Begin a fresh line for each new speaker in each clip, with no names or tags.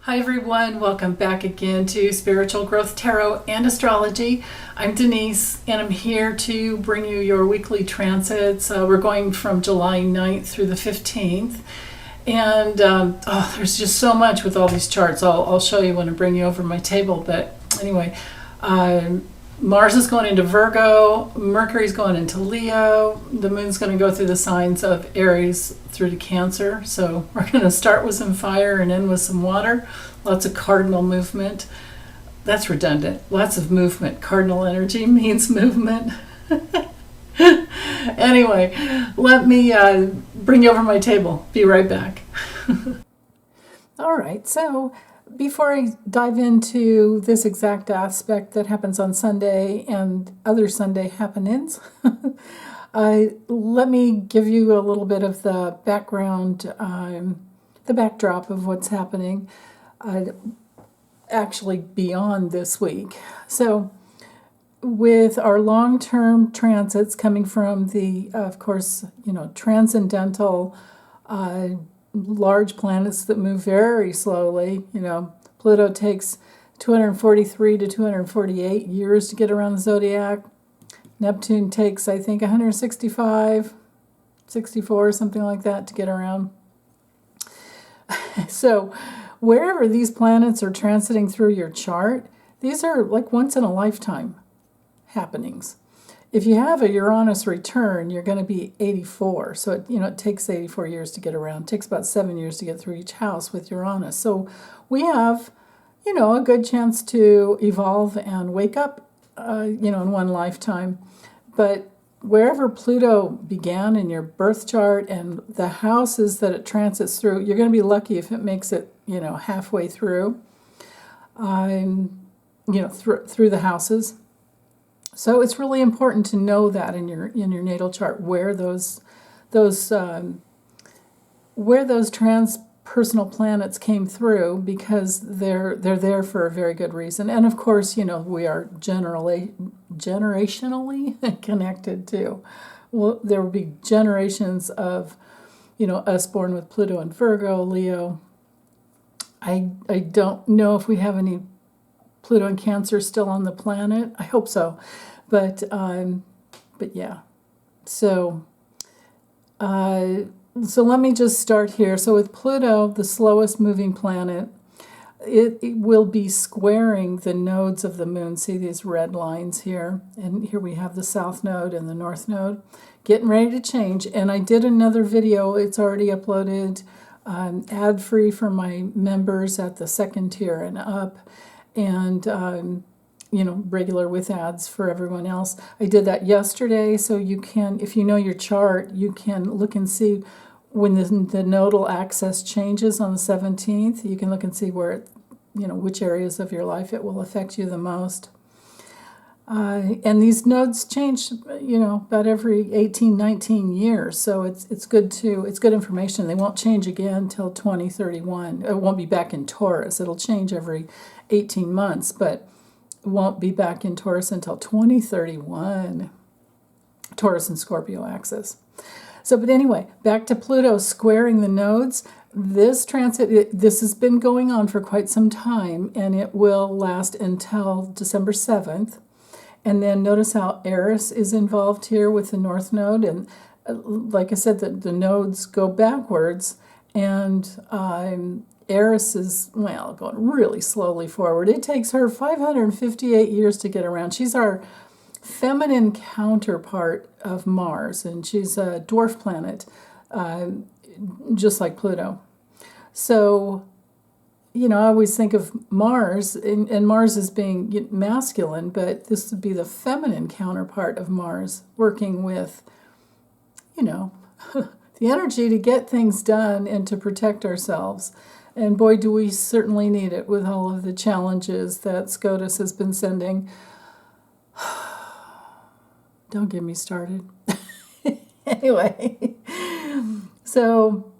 Hi everyone, welcome back again to Spiritual Growth Tarot and Astrology. I'm Denise and I'm here to bring you your weekly transits. We're going from July 9th through the 15th. And there's just so much with all these charts. I'll show you when I bring you over my table. But anyway, Mars is going into Virgo, Mercury's going into Leo, the moon's going to go through the signs of Aries through to Cancer. So we're going to start with some fire and end with some water. Lots of cardinal movement. That's redundant. Lots of movement. Cardinal energy means movement. Anyway, let me bring you over my table. Be right back. All right, so before I dive into this exact aspect that happens on Sunday and other Sunday happenings, let me give you a little bit of the background, the backdrop of what's happening actually beyond this week. So with our long-term transits coming from the, of course, transcendental large planets that move very slowly. Pluto takes 243 to 248 years to get around the zodiac. Neptune takes, I think, 165, 64, something like that to get around. So wherever these planets are transiting through your chart, these are like once in a lifetime happenings. If you have a Uranus return, you're going to be 84. So it takes 84 years to get around. It takes about 7 years to get through each house with Uranus. So we have, a good chance to evolve and wake up, in one lifetime. But wherever Pluto began in your birth chart and the houses that it transits through, you're going to be lucky if it makes it, halfway through, through the houses. So it's really important to know that in your natal chart where those transpersonal planets came through, because they're there for a very good reason. And of course, we are generationally connected too. Well, there will be generations of us born with Pluto and Virgo, Leo. I don't know if we have any Pluto and Cancer still on the planet. I hope so, but yeah. So let me just start here. So with Pluto, the slowest moving planet, it will be squaring the nodes of the moon. See these red lines here, and here we have the south node and the north node, getting ready to change. And I did another video. It's already uploaded, ad-free for my members at the second tier and up. And, regular with ads for everyone else. I did that yesterday, so you can, if you know your chart, you can look and see when the nodal axis changes on the 17th. You can look and see where, which areas of your life it will affect you the most. And these nodes change, about every 18, 19 years. So it's good information. They won't change again until 2031. It won't be back in Taurus. It'll change every 18 months, but it won't be back in Taurus until 2031. Taurus and Scorpio axis. So, but anyway, back to Pluto squaring the nodes. This transit, this has been going on for quite some time, and it will last until December 7th. And then notice how Eris is involved here with the North Node. And like I said, the nodes go backwards. And Eris is, going really slowly forward. It takes her 558 years to get around. She's our feminine counterpart of Mars. And she's a dwarf planet, just like Pluto. So I always think of Mars, and Mars as being masculine, but this would be the feminine counterpart of Mars, working with, the energy to get things done and to protect ourselves. And boy, do we certainly need it with all of the challenges that SCOTUS has been sending. Don't get me started. Anyway, so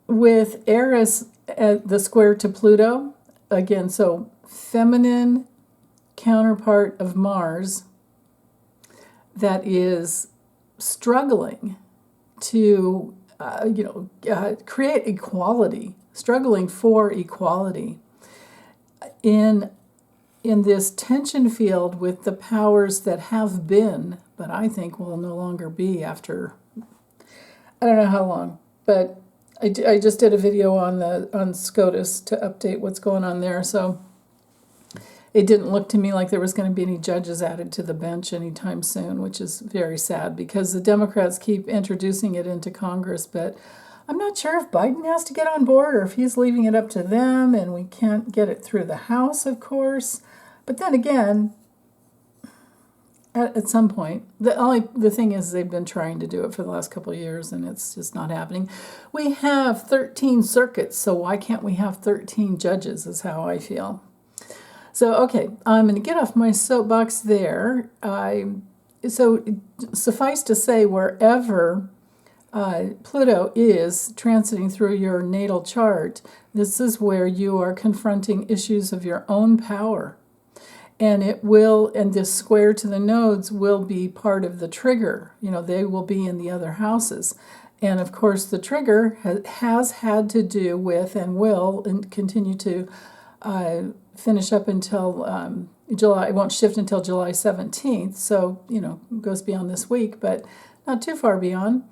with Eris at the square to Pluto, again, so feminine counterpart of Mars that is struggling to, create equality, struggling for equality. in this tension field with the powers that have been, but I think will no longer be after, I don't know how long, but I just did a video on SCOTUS to update what's going on there, so it didn't look to me like there was going to be any judges added to the bench anytime soon, which is very sad because the Democrats keep introducing it into Congress, but I'm not sure if Biden has to get on board or if he's leaving it up to them, and we can't get it through the House, of course. But then again, at some point, the thing is they've been trying to do it for the last couple of years, and it's just not happening. We have 13 circuits, so why can't we have 13 judges, is how I feel. So, okay, I'm going to get off my soapbox there. So suffice to say, wherever Pluto is transiting through your natal chart, this is where you are confronting issues of your own power. And this square to the nodes will be part of the trigger. They will be in the other houses. And of course, the trigger has had to do with and will continue to finish up until July. It won't shift until July 17th. So, it goes beyond this week, but not too far beyond.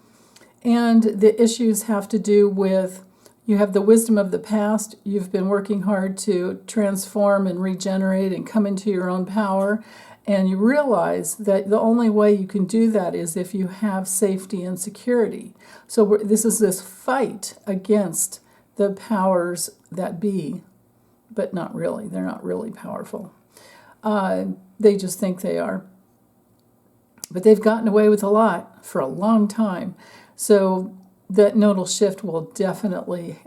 And the issues have to do with, you have the wisdom of the past. You've been working hard to transform and regenerate and come into your own power. And you realize that the only way you can do that is if you have safety and security. So this is this fight against the powers that be, but not really. They're not really powerful. They just think they are. But they've gotten away with a lot for a long time. So that nodal shift will definitely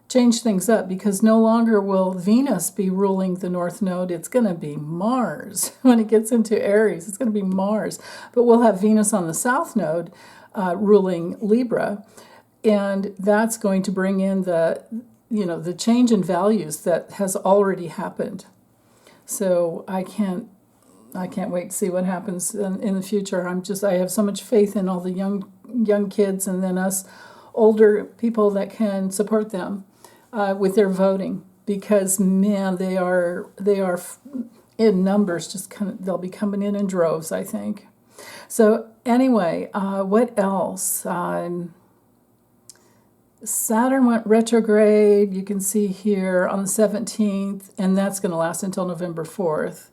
change things up, because no longer will Venus be ruling the North Node. It's going to be Mars. When it gets into Aries, it's going to be Mars. But we'll have Venus on the South Node ruling Libra, and that's going to bring in the change in values that has already happened. So I can't wait to see what happens in the future. I have so much faith in all the young kids, and then us older people that can support them with their voting, because man, they are in numbers. They'll be coming in droves, I think. So anyway, what else? Saturn went retrograde. You can see here on the 17th, and that's going to last until November 4th.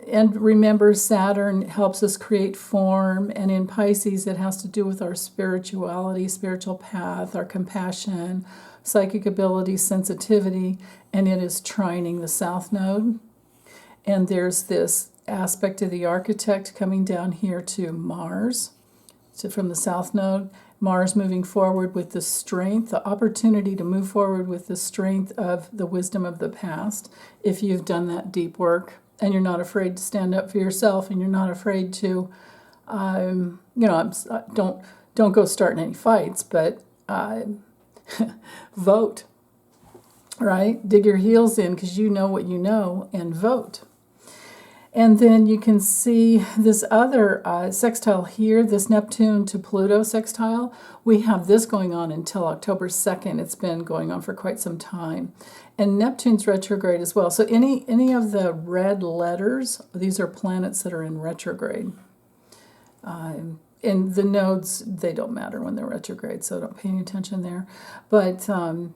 And remember, Saturn helps us create form, and in Pisces it has to do with our spirituality, spiritual path, our compassion, psychic ability, sensitivity, and it is trining the South Node. And there's this aspect of the architect coming down here to Mars, from the South Node. Mars moving forward with the strength, the opportunity to move forward with the strength of the wisdom of the past, if you've done that deep work and you're not afraid to stand up for yourself, and you're not afraid to, don't go starting any fights, but vote, right? Dig your heels in, because you know what you know, and vote. And then you can see this other sextile here, this Neptune to Pluto sextile. We have this going on until October 2nd. It's been going on for quite some time. And Neptune's retrograde as well. So any of the red letters, these are planets that are in retrograde. And the nodes, they don't matter when they're retrograde, so don't pay any attention there. But so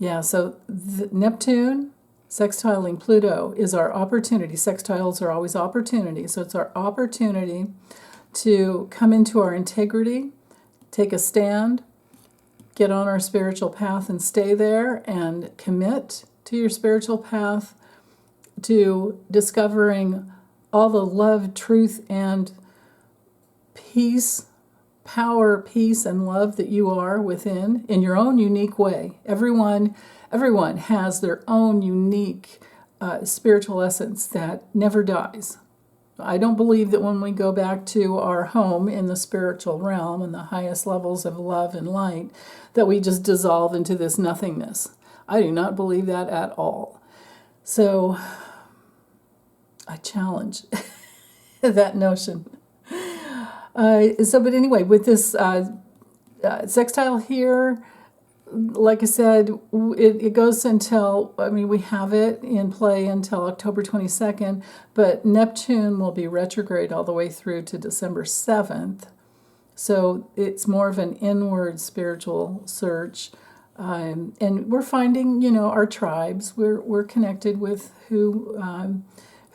Neptune sextiling Pluto is our opportunity. Sextiles are always opportunities. So it's our opportunity to come into our integrity, take a stand, get on our spiritual path and stay there, and commit to your spiritual path, to discovering all the love, truth, and peace, power, peace, and love that you are within in your own unique way. Everyone has their own unique spiritual essence that never dies. I don't believe that when we go back to our home in the spiritual realm and the highest levels of love and light, that we just dissolve into this nothingness. I do not believe that at all. So I challenge that notion. But anyway, with this sextile here, like I said, it goes until, I mean, we have it in play until October 22nd, but Neptune will be retrograde all the way through to December 7th. So it's more of an inward spiritual search. And we're finding, our tribes. We're connected with who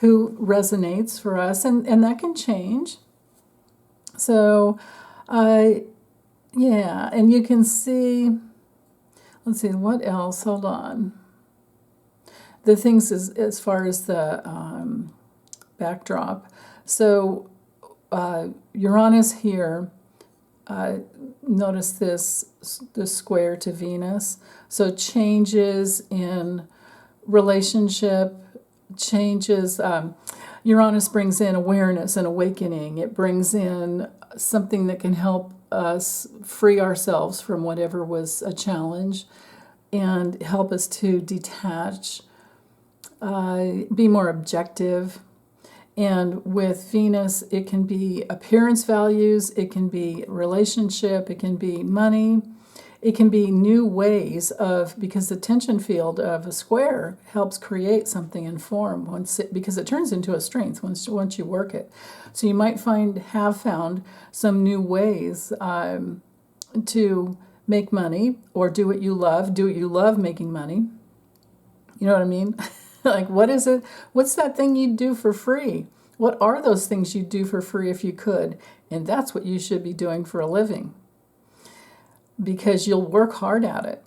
resonates for us, and that can change. So, yeah, and you can see, let's see, what else? Hold on. The things as far as the backdrop. So, Uranus here, notice this square to Venus. So changes in relationship, changes. Uranus brings in awareness and awakening. It brings in something that can help us free ourselves from whatever was a challenge and help us to detach, be more objective. And with Venus, it can be appearance values, it can be relationship, it can be money, it can be new ways of, because the tension field of a square helps create something in form because it turns into a strength once you work it. So you might have found some new ways to make money or do what you love making money. You know what I mean? Like, what is it? What's that thing you'd do for free? What are those things you'd do for free if you could? And that's what you should be doing for a living, because you'll work hard at it.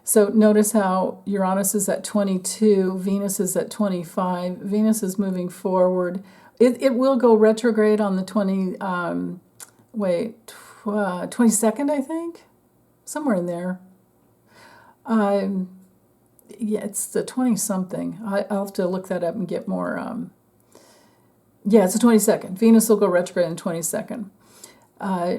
So notice how Uranus is at 22, Venus is at 25. Venus is moving forward. It will go retrograde on the 22nd, I think, somewhere in there. Yeah, it's the 20-something. I'll have to look that up and get more. Yeah, it's the 22nd. Venus will go retrograde on the 22nd.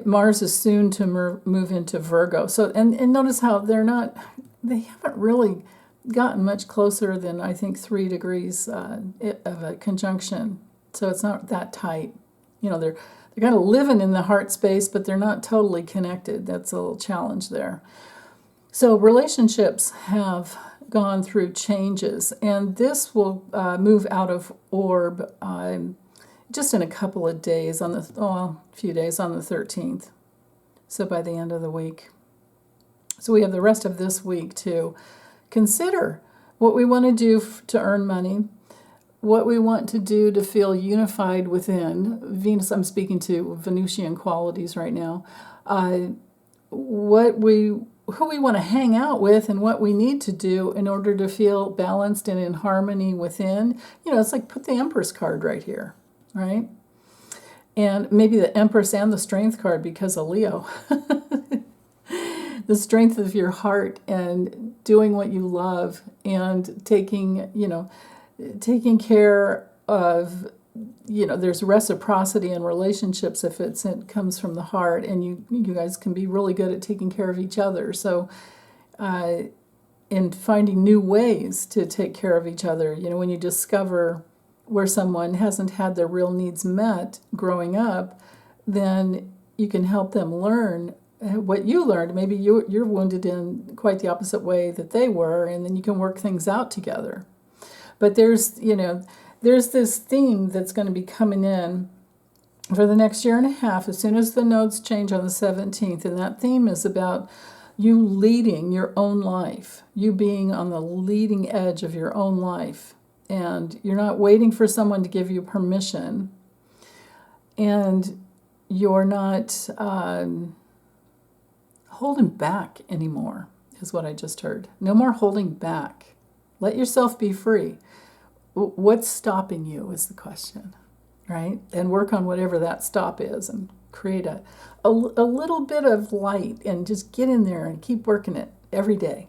Mars is soon to move into Virgo. So, and notice how they haven't really gotten much closer than, I think, 3 degrees of a conjunction. So it's not that tight. They're kind of living in the heart space, but they're not totally connected. That's a little challenge there. So relationships have gone through changes, and this will move out of orb just in a couple of days, a few days on the 13th. So by the end of the week. So we have the rest of this week to consider what we want to do to earn money, what we want to do to feel unified within. Venus, I'm speaking to Venusian qualities right now. Who we want to hang out with and what we need to do in order to feel balanced and in harmony within. It's like put the Empress card right here, right? And maybe the Empress and the Strength card because of Leo. The strength of your heart and doing what you love and taking care of, there's reciprocity in relationships if it comes from the heart, and you guys can be really good at taking care of each other. So, in finding new ways to take care of each other, when you discover where someone hasn't had their real needs met growing up, then you can help them learn what you learned. Maybe you're wounded in quite the opposite way that they were, and then you can work things out together. But there's this theme that's going to be coming in for the next year and a half as soon as the nodes change on the 17th. And that theme is about you leading your own life, you being on the leading edge of your own life. And you're not waiting for someone to give you permission. And you're not holding back anymore, is what I just heard. No more holding back. Let yourself be free. What's stopping you is the question, right? And work on whatever that stop is and create a little bit of light and just get in there and keep working it every day.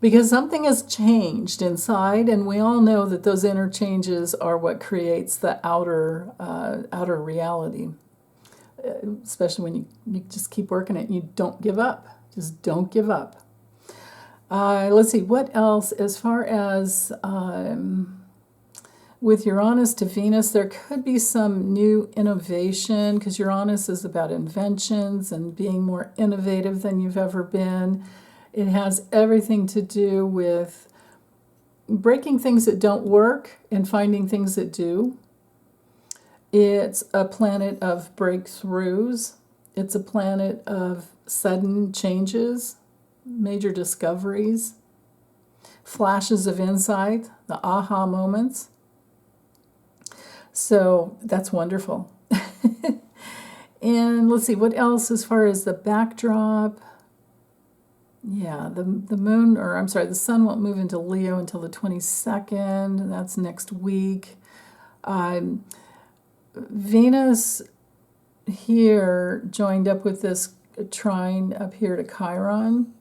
Because something has changed inside, and we all know that those inner changes are what creates the outer reality. Especially when you just keep working it and you don't give up. Just don't give up. Let's see, what else as far as With Uranus to Venus, there could be some new innovation because Uranus is about inventions and being more innovative than you've ever been. It has everything to do with breaking things that don't work and finding things that do. It's a planet of breakthroughs. It's a planet of sudden changes, major discoveries, flashes of insight, the aha moments. So that's wonderful. And let's see, what else as far as the backdrop? Yeah, the moon, or I'm sorry, the sun won't move into Leo until the 22nd. That's next week. Venus here joined up with this trine up here to Chiron.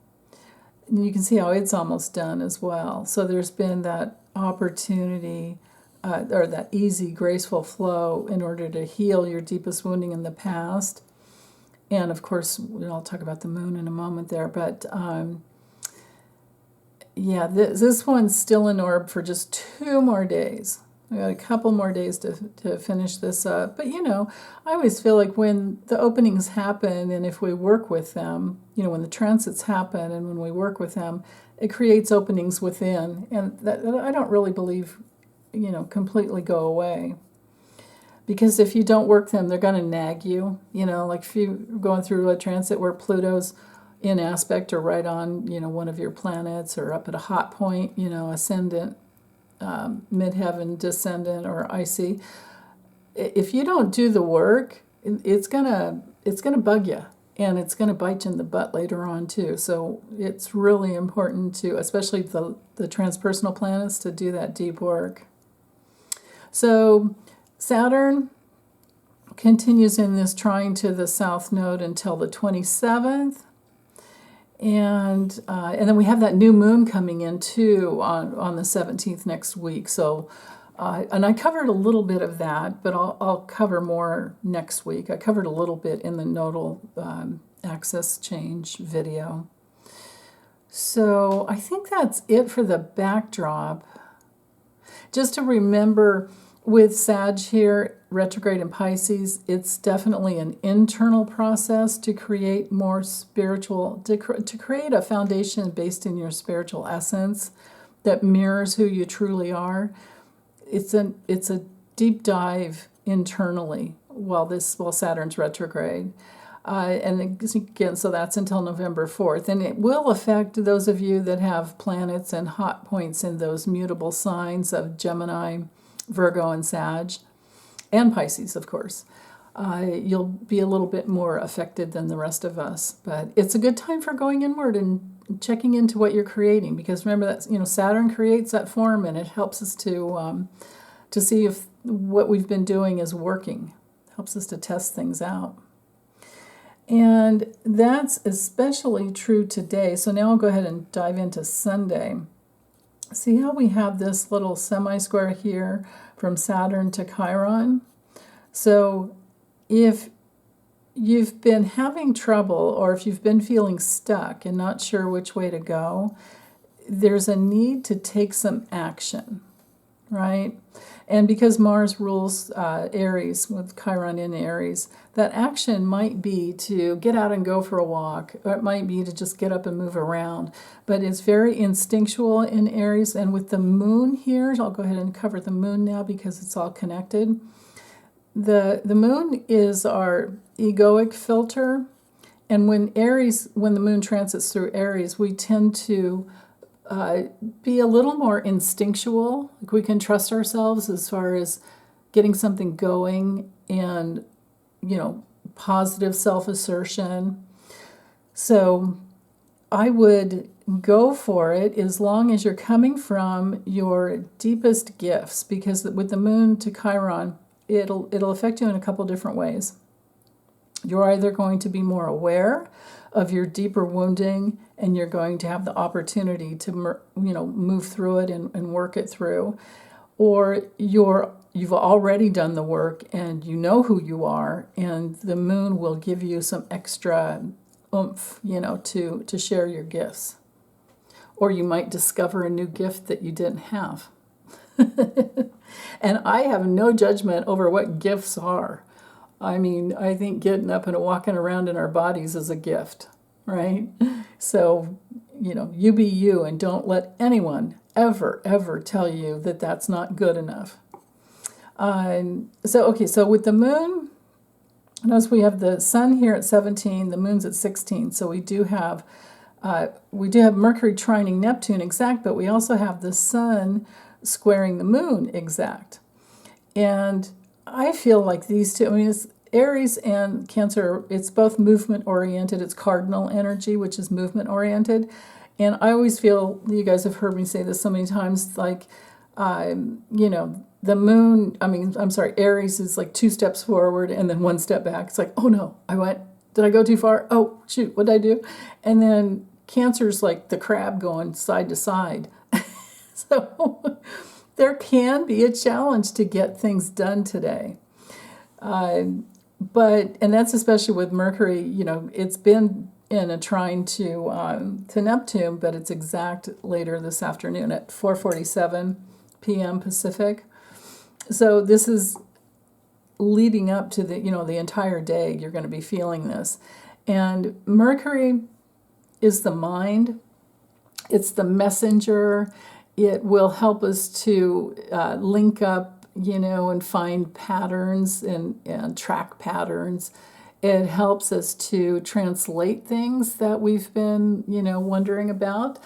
And you can see how it's almost done as well. So there's been that opportunity, or that easy, graceful flow in order to heal your deepest wounding in the past. And of course, I'll talk about the moon in a moment there. But yeah, this one's still in orb for just 2 more days. We got a couple more days to finish this up. But, I always feel like when the openings happen and if we work with them, when the transits happen and when we work with them, it creates openings within. And that I don't really believe, completely go away. Because if you don't work them, they're going to nag you. Like if you're going through a transit where Pluto's in aspect or right on, one of your planets or up at a hot point, ascendant, midheaven, descendant, or IC. If you don't do the work, it's gonna bug you, and it's gonna bite you in the butt later on too. So it's really important to, especially the transpersonal planets, to do that deep work. So Saturn continues in this trine to the south node until the 27th. And then we have that new moon coming in too on the 17th next week. So, and I covered a little bit of that, but I'll cover more next week. I covered a little bit in the nodal axis change video. So I think that's it for the backdrop. Just to remember, with Sag here, retrograde in Pisces, it's definitely an internal process to create more spiritual, to create a foundation based in your spiritual essence that mirrors who you truly are. It's a deep dive internally while Saturn's retrograde. And again, so that's until November 4th. And it will affect those of you that have planets and hot points in those mutable signs of Gemini, Virgo, and Sag, and Pisces, of course. You'll be a little bit more affected than the rest of us. But it's a good time for going inward and checking into what you're creating, because remember that Saturn creates that form, and it helps us to see if what we've been doing is working. It helps us to test things out. And that's especially true today. So now I'll go ahead and dive into Sunday. See how we have this little semi-square here from Saturn to Chiron? So if you've been having trouble, or if you've been feeling stuck and not sure which way to go, there's a need to take some action, right? And because Mars rules Aries, with Chiron in Aries, that action might be to get out and go for a walk, or it might be to just get up and move around. But it's very instinctual in Aries, and with the moon here, I'll go ahead and cover the moon now because it's all connected. The moon is our egoic filter, and when the moon transits through Aries, we tend to be a little more instinctual. Like we can trust ourselves as far as getting something going and, positive self-assertion. So I would go for it as long as you're coming from your deepest gifts, because with the moon to Chiron, it'll affect you in a couple different ways. You're either going to be more aware of your deeper wounding, and you're going to have the opportunity to move through it and work it through, or you've already done the work and you know who you are, and the moon will give you some extra oomph, to share your gifts. Or you might discover a new gift that you didn't have. And I have no judgment over what gifts are. I mean, I think getting up and walking around in our bodies is a gift, right? So, you be you and don't let anyone ever, ever tell you that that's not good enough. So with the moon, notice we have the sun here at 17, the moon's at 16. So we do have Mercury trining Neptune exact, but we also have the sun squaring the moon exact. And I feel like these two, I mean, it's Aries and Cancer, it's both movement oriented. It's cardinal energy, which is movement oriented. And I always feel, you guys have heard me say this so many times, like, the moon, Aries is like 2 steps forward and then 1 step back. It's like, oh no, did I go too far? Oh, shoot, what did I do? And then Cancer's like the crab going side to side. So there can be a challenge to get things done today. And that's especially with Mercury, it's been in a trine to Neptune, but it's exact later this afternoon at 4:47 p.m. Pacific. So this is leading up to the entire day. You're going to be feeling this. And Mercury is the mind. It's the messenger. It will help us to link up, and find patterns and track patterns. It helps us to translate things that we've been, wondering about.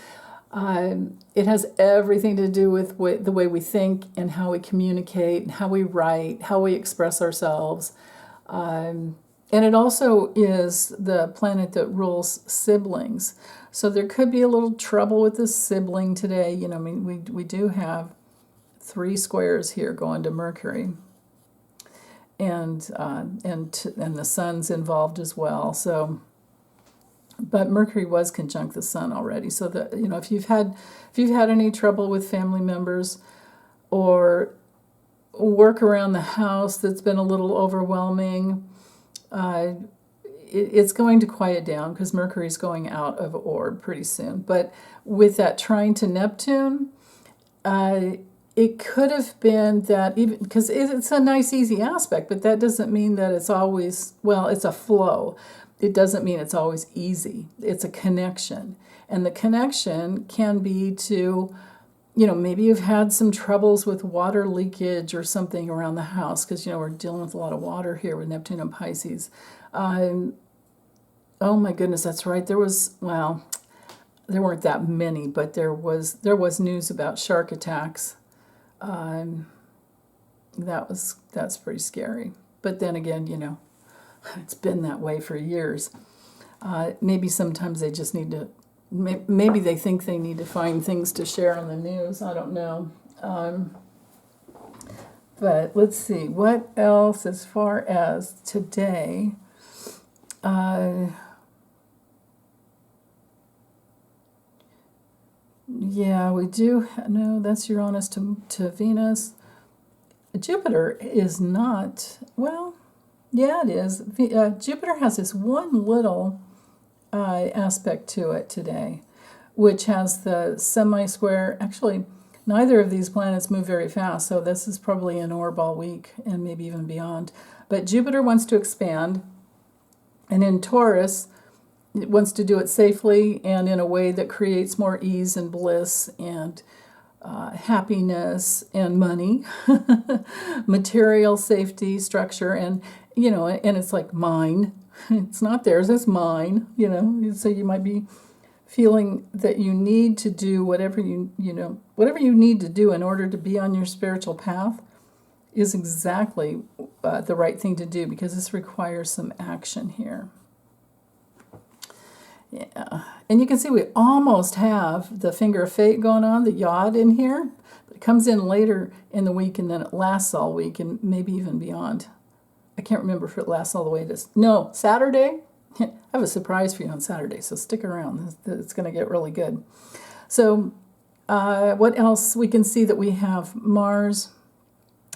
It has everything to do with the way we think and how we communicate, how we write, how we express ourselves. And it also is the planet that rules siblings. So there could be a little trouble with the sibling today. We do have 3 squares here going to Mercury. And the sun's involved as well. So, but Mercury was conjunct the sun already. So that if you've had any trouble with family members or work around the house that's been a little overwhelming, it's going to quiet down because Mercury's going out of orb pretty soon. But with that trine to Neptune, it could have been that, even because it's a nice, easy aspect, but that doesn't mean that it's always, it's a flow. It doesn't mean it's always easy. It's a connection. And the connection can be to, maybe you've had some troubles with water leakage or something around the house because, we're dealing with a lot of water here with Neptune and Pisces. Oh my goodness, that's right. There weren't that many, but there was news about shark attacks. That's pretty scary. But then again, it's been that way for years. Maybe sometimes they just need to, maybe they think they need to find things to share on the news. I don't know. But let's see, what else as far as today? Yeah, we do. No, that's Uranus to Venus. Jupiter is not, yeah, it is. Jupiter has this one little aspect to it today, which has the semi-square. Actually, neither of these planets move very fast, so this is probably an orb all week and maybe even beyond. But Jupiter wants to expand, and in Taurus, it wants to do it safely and in a way that creates more ease and bliss and happiness and money, material safety, structure, and it's like mine. It's not theirs, it's mine. So you might be feeling that you need to do whatever you need to do in order to be on your spiritual path is exactly the right thing to do, because this requires some action here. Yeah, and you can see we almost have the finger of fate going on, the Yod in here. But it comes in later in the week, and then it lasts all week, and maybe even beyond. I can't remember if it lasts all the way to... No, Saturday? I have a surprise for you on Saturday, so stick around. It's going to get really good. So what else? We can see that we have Mars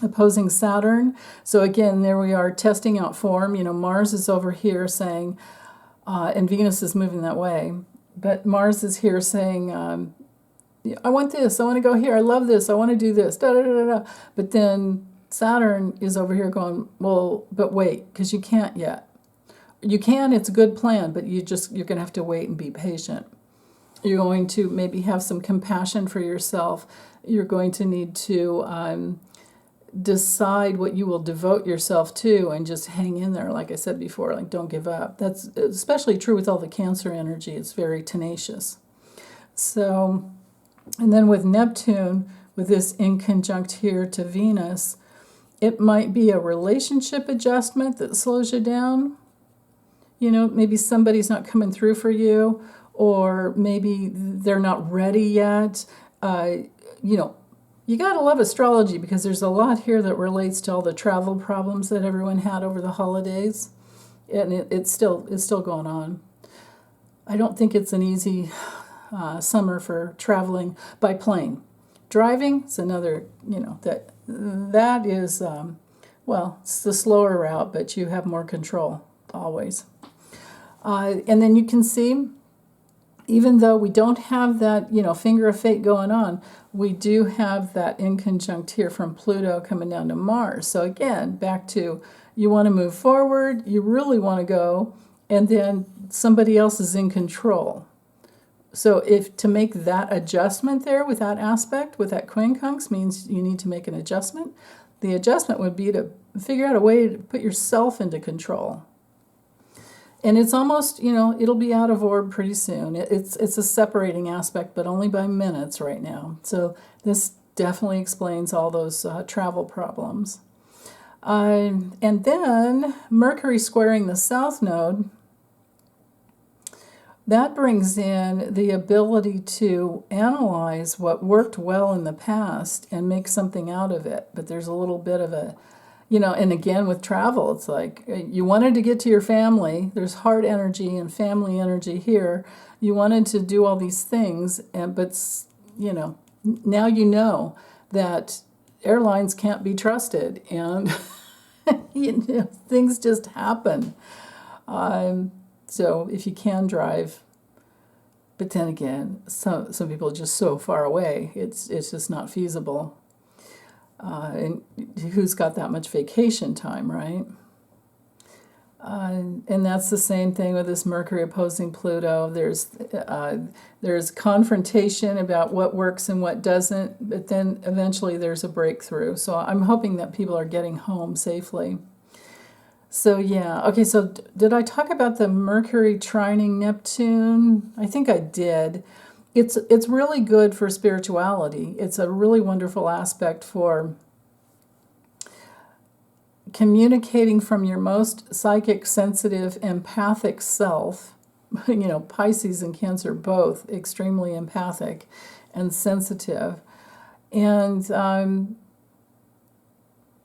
opposing Saturn. So again, there we are testing out form. Mars is over here saying... and Venus is moving that way. But Mars is here saying, I want this, I want to go here, I love this, I want to do this, da da da da. But then Saturn is over here going, well, but wait, because you can't yet. You can, it's a good plan, but you're going to have to wait and be patient. You're going to maybe have some compassion for yourself. You're going to need to decide what you will devote yourself to and just hang in there, like I said before, like don't give up. That's especially true with all the Cancer energy. It's very tenacious. So, and then with Neptune, with this in conjunct here to Venus, it might be a relationship adjustment that slows you down. You know, maybe somebody's not coming through for you, or maybe they're not ready yet. You know, you got to love astrology because there's a lot here that relates to all the travel problems that everyone had over the holidays. And it's still going on. I don't think it's an easy summer for traveling by plane. Driving is another, you know, that is, well, it's the slower route, but you have more control always. And then you can see, even though we don't have that, you know, finger of fate going on, we do have that in conjunct here from Pluto coming down to Mars. So again, back to you want to move forward, you really want to go, and then somebody else is in control. So if to make that adjustment there with that aspect, with that quincunx, means you need to make an adjustment. The adjustment would be to figure out a way to put yourself into control. And it's almost, you know, it'll be out of orb pretty soon. It's a separating aspect, but only by minutes right now. So this definitely explains all those travel problems. And then Mercury squaring the South Node, that brings in the ability to analyze what worked well in the past and make something out of it. But there's a little bit of a, you know, and again with travel, it's like you wanted to get to your family. There's heart energy and family energy here. You wanted to do all these things, but, you know, now you know that airlines can't be trusted and, you know, things just happen. So if you can drive, but then again, some people are just so far away, it's just not feasible. And who's got that much vacation time, right? And that's the same thing with this Mercury opposing Pluto. There's confrontation about what works and what doesn't, but then eventually there's a breakthrough. So I'm hoping that people are getting home safely. So yeah, okay, so did I talk about the Mercury trining Neptune? I think I did. It's really good for spirituality. It's a really wonderful aspect for communicating from your most psychic, sensitive, empathic self. You know, Pisces and Cancer both extremely empathic and sensitive. And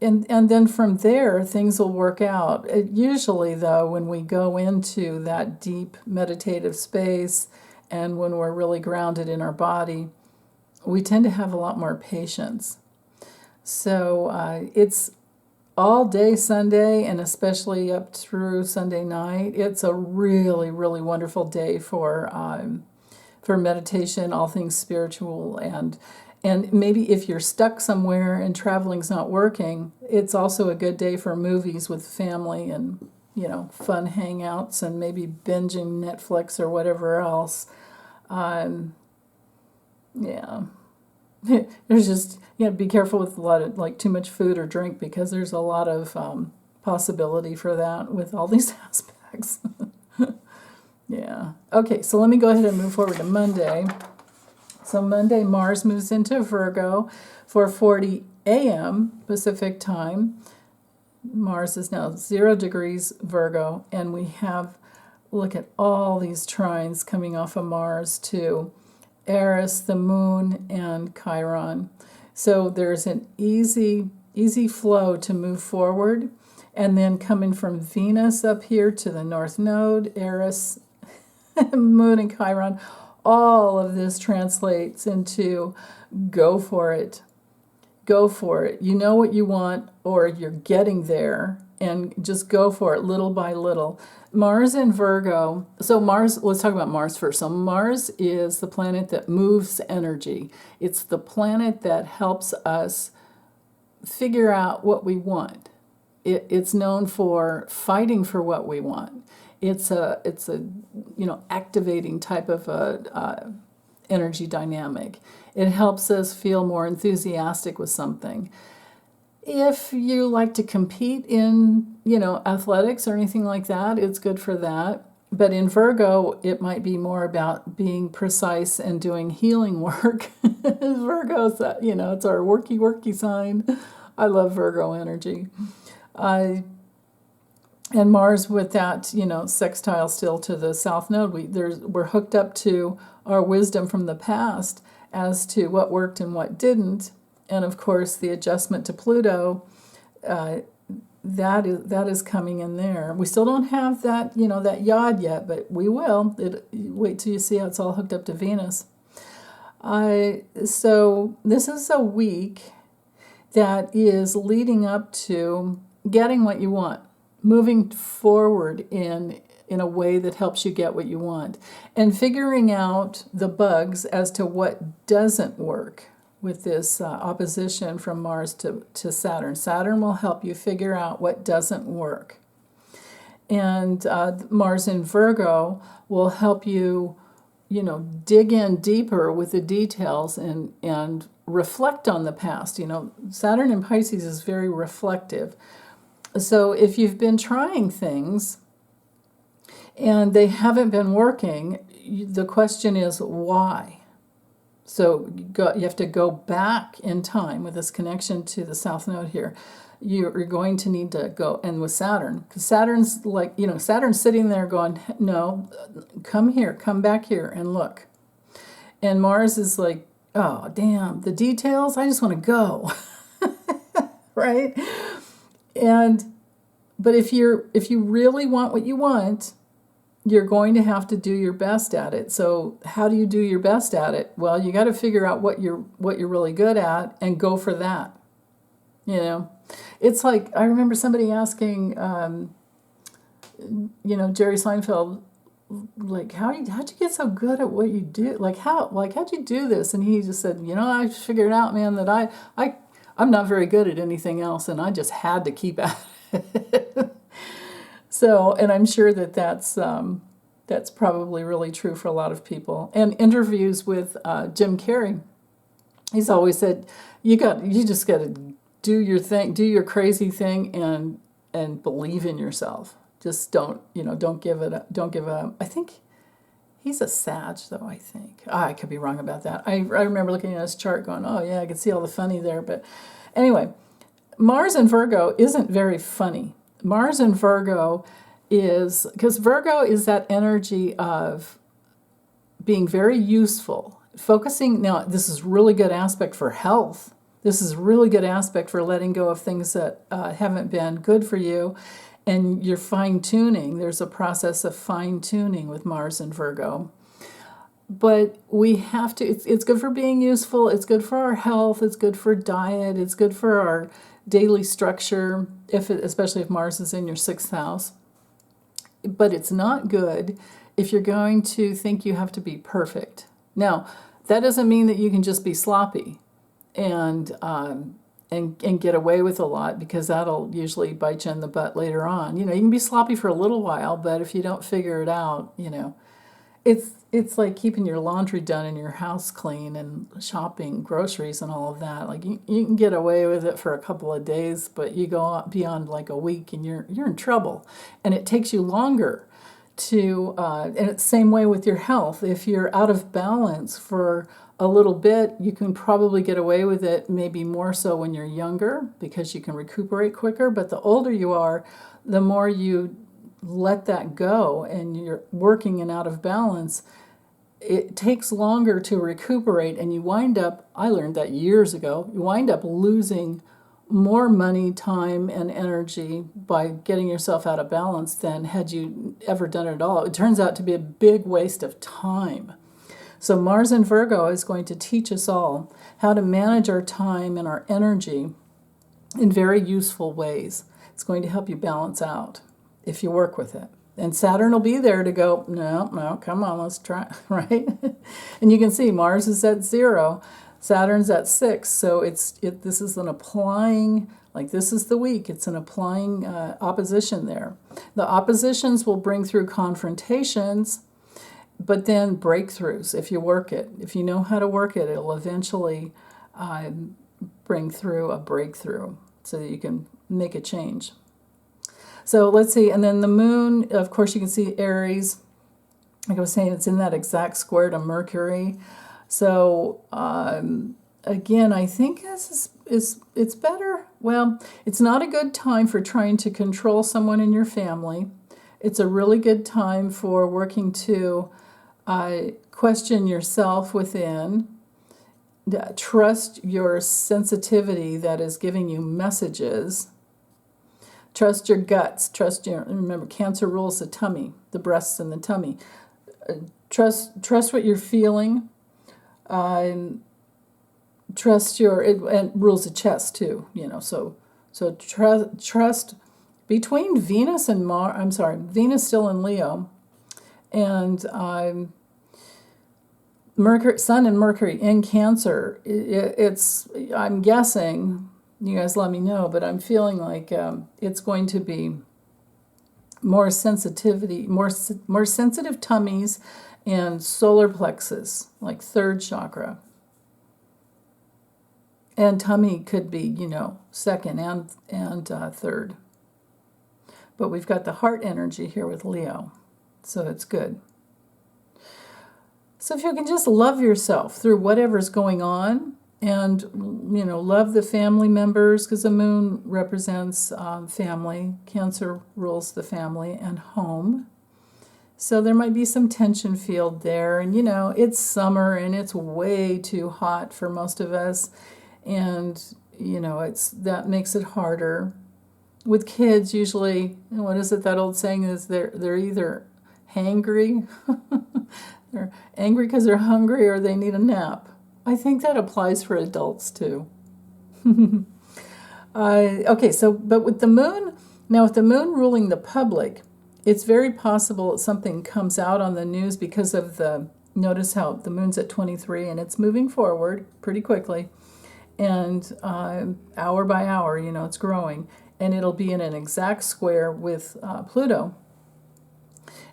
then from there, things will work out. Usually, though, when we go into that deep meditative space and when we're really grounded in our body, we tend to have a lot more patience. So it's all day Sunday and especially up through Sunday night. It's a really, really wonderful day for meditation, all things spiritual, and maybe if you're stuck somewhere and traveling's not working, it's also a good day for movies with family and, you know, fun hangouts and maybe binging Netflix or whatever else. Yeah. There's just, you know, be careful with a lot of, like, too much food or drink because there's a lot of possibility for that with all these aspects. Yeah. Okay, so let me go ahead and move forward to Monday. So Monday, Mars moves into Virgo, 4:40 a.m. Pacific time. Mars is now 0 degrees Virgo, and we have, look at all these trines coming off of Mars to Eris, the Moon, and Chiron. So there's an easy flow to move forward. And then coming from Venus up here to the North Node, Eris, Moon, and Chiron, all of this translates into go for it. Go for it. You know what you want, or you're getting there, and just go for it little by little. Mars in Virgo. So Mars, let's talk about Mars first. So Mars is the planet that moves energy. It's the planet that helps us figure out what we want. It's known for fighting for what we want. It's a activating type of energy dynamic. It helps us feel more enthusiastic with something. If you like to compete in, athletics or anything like that, it's good for that. But in Virgo, it might be more about being precise and doing healing work. Virgo's, it's our worky sign. I love Virgo energy. And Mars with that, sextile still to the South Node, we're hooked up to our wisdom from the past as to what worked and what didn't. And of course, the adjustment to Pluto, that is coming in there. We still don't have that, that Yod yet, but we will. Wait till you see how it's all hooked up to Venus. So this is a week that is leading up to getting what you want, moving forward in a way that helps you get what you want, and figuring out the bugs as to what doesn't work with this opposition from Mars to Saturn. Saturn will help you figure out what doesn't work. And Mars in Virgo will help you, dig in deeper with the details and reflect on the past. Saturn in Pisces is very reflective. So if you've been trying things and they haven't been working, the question is why? So you have to go back in time with this connection to the South Node here. You're going to need to go, and with Saturn, because Saturn's like, Saturn's sitting there going, no, come here, come back here and look. And Mars is like, oh, damn, the details, I just want to go, right? But if you really want what you want, you're going to have to do your best at it. So how do you do your best at it? Well, you got to figure out what you're really good at and go for that. It's like, I remember somebody asking, Jerry Seinfeld, like, how'd you get so good at what you do? How'd you do this? And he just said, I figured out, man, that I'm not very good at anything else, and I just had to keep at it. So, and I'm sure that's probably really true for a lot of people. And interviews with Jim Carrey, he's always said, you just got to do your thing, do your crazy thing, and believe in yourself. Just don't give it up. Don't give up. I think he's a Sag, though. I think I could be wrong about that. I remember looking at his chart, going, oh yeah, I could see all the funny there. But anyway, Mars in Virgo isn't very funny. Mars in Virgo because Virgo is that energy of being very useful, focusing. Now, this is really good aspect for health. This is really good aspect for letting go of things that haven't been good for you, and you're fine-tuning. There's a process of fine-tuning with Mars and Virgo. But we have to, it's good for being useful, it's good for our health, it's good for diet, it's good for our daily structure, especially if Mars is in your 6th house. But it's not good if you're going to think you have to be perfect. Now, that doesn't mean that you can just be sloppy and get away with a lot, because that'll usually bite you in the butt later on. You can be sloppy for a little while, but if you don't figure it out, it's like keeping your laundry done and your house clean and shopping, groceries and all of that. Like you can get away with it for a couple of days, but you go beyond like a week and you're in trouble. And it takes you longer to, and it's the same way with your health. If you're out of balance for a little bit, you can probably get away with it, maybe more so when you're younger, because you can recuperate quicker. But the older you are, the more you let that go and you're working and out of balance, it takes longer to recuperate, and you wind up, I learned that years ago, you wind up losing more money, time, and energy by getting yourself out of balance than had you ever done it at all. It turns out to be a big waste of time. So Mars in Virgo is going to teach us all how to manage our time and our energy in very useful ways. It's going to help you balance out if you work with it. And Saturn will be there to go, no, no, come on, let's try, right? And you can see Mars is at 0, Saturn's at 6, so this is an applying, like this is the week, it's an applying opposition there. The oppositions will bring through confrontations, but then breakthroughs if you work it. If you know how to work it, it'll eventually bring through a breakthrough so that you can make a change. So let's see, and then the moon, of course, you can see Aries. Like I was saying, it's in that exact square to Mercury. So again, I think this it's better. Well, it's not a good time for trying to control someone in your family. It's a really good time for working to question yourself within. Trust your sensitivity that is giving you messages. Trust your guts. Remember, Cancer rules the tummy, the breasts and the tummy. Trust what you're feeling. Trust and rules the chest too. So trust between Venus and Mars. I'm sorry, Venus still in Leo, and Mercury, Sun and Mercury in Cancer. I'm guessing. You guys let me know, but I'm feeling like it's going to be more sensitivity, more sensitive tummies and solar plexus, like third chakra. And tummy could be, second and third. But we've got the heart energy here with Leo, so it's good. So if you can just love yourself through whatever's going on, and, love the family members, because the moon represents family. Cancer rules the family and home. So there might be some tension field there. And, it's summer and it's way too hot for most of us. And, that makes it harder. With kids, usually, what is it, that old saying is they're either hangry, they're angry because they're hungry, or they need a nap. I think that applies for adults too. Okay, but with the moon ruling the public, it's very possible that something comes out on the news because of notice how the moon's at 23 and it's moving forward pretty quickly. And hour by hour, it's growing. And it'll be in an exact square with Pluto.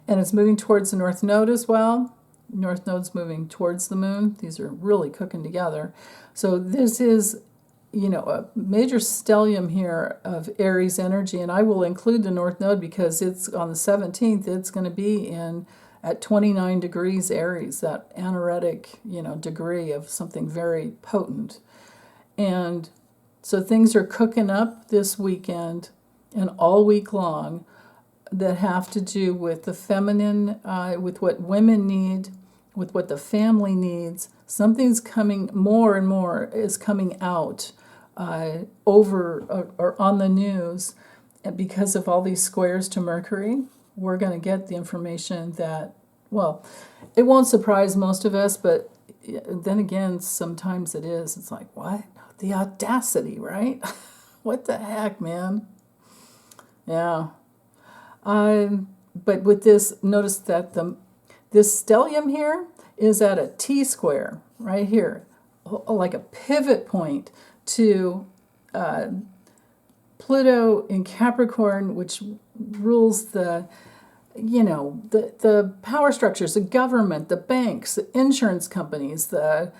And it's moving towards the North Node as well. North Node's moving towards the moon. These are really cooking together. So this is, a major stellium here of Aries energy, and I will include the North Node because it's on the 17th. It's going to be at 29 degrees Aries, that anaretic, degree of something very potent. And so things are cooking up this weekend and all week long that have to do with the feminine, with what women need, with what the family needs. Something's coming, more and more is coming out over or on the news. And because of all these squares to Mercury, we're going to get the information that, well, it won't surprise most of us, but then again, sometimes it is. It's like, what? The audacity, right? What the heck, man? Yeah. But with this, notice that this stellium here is at a T-square right here, like a pivot point to Pluto in Capricorn, which rules the power structures, the government, the banks, the insurance companies, the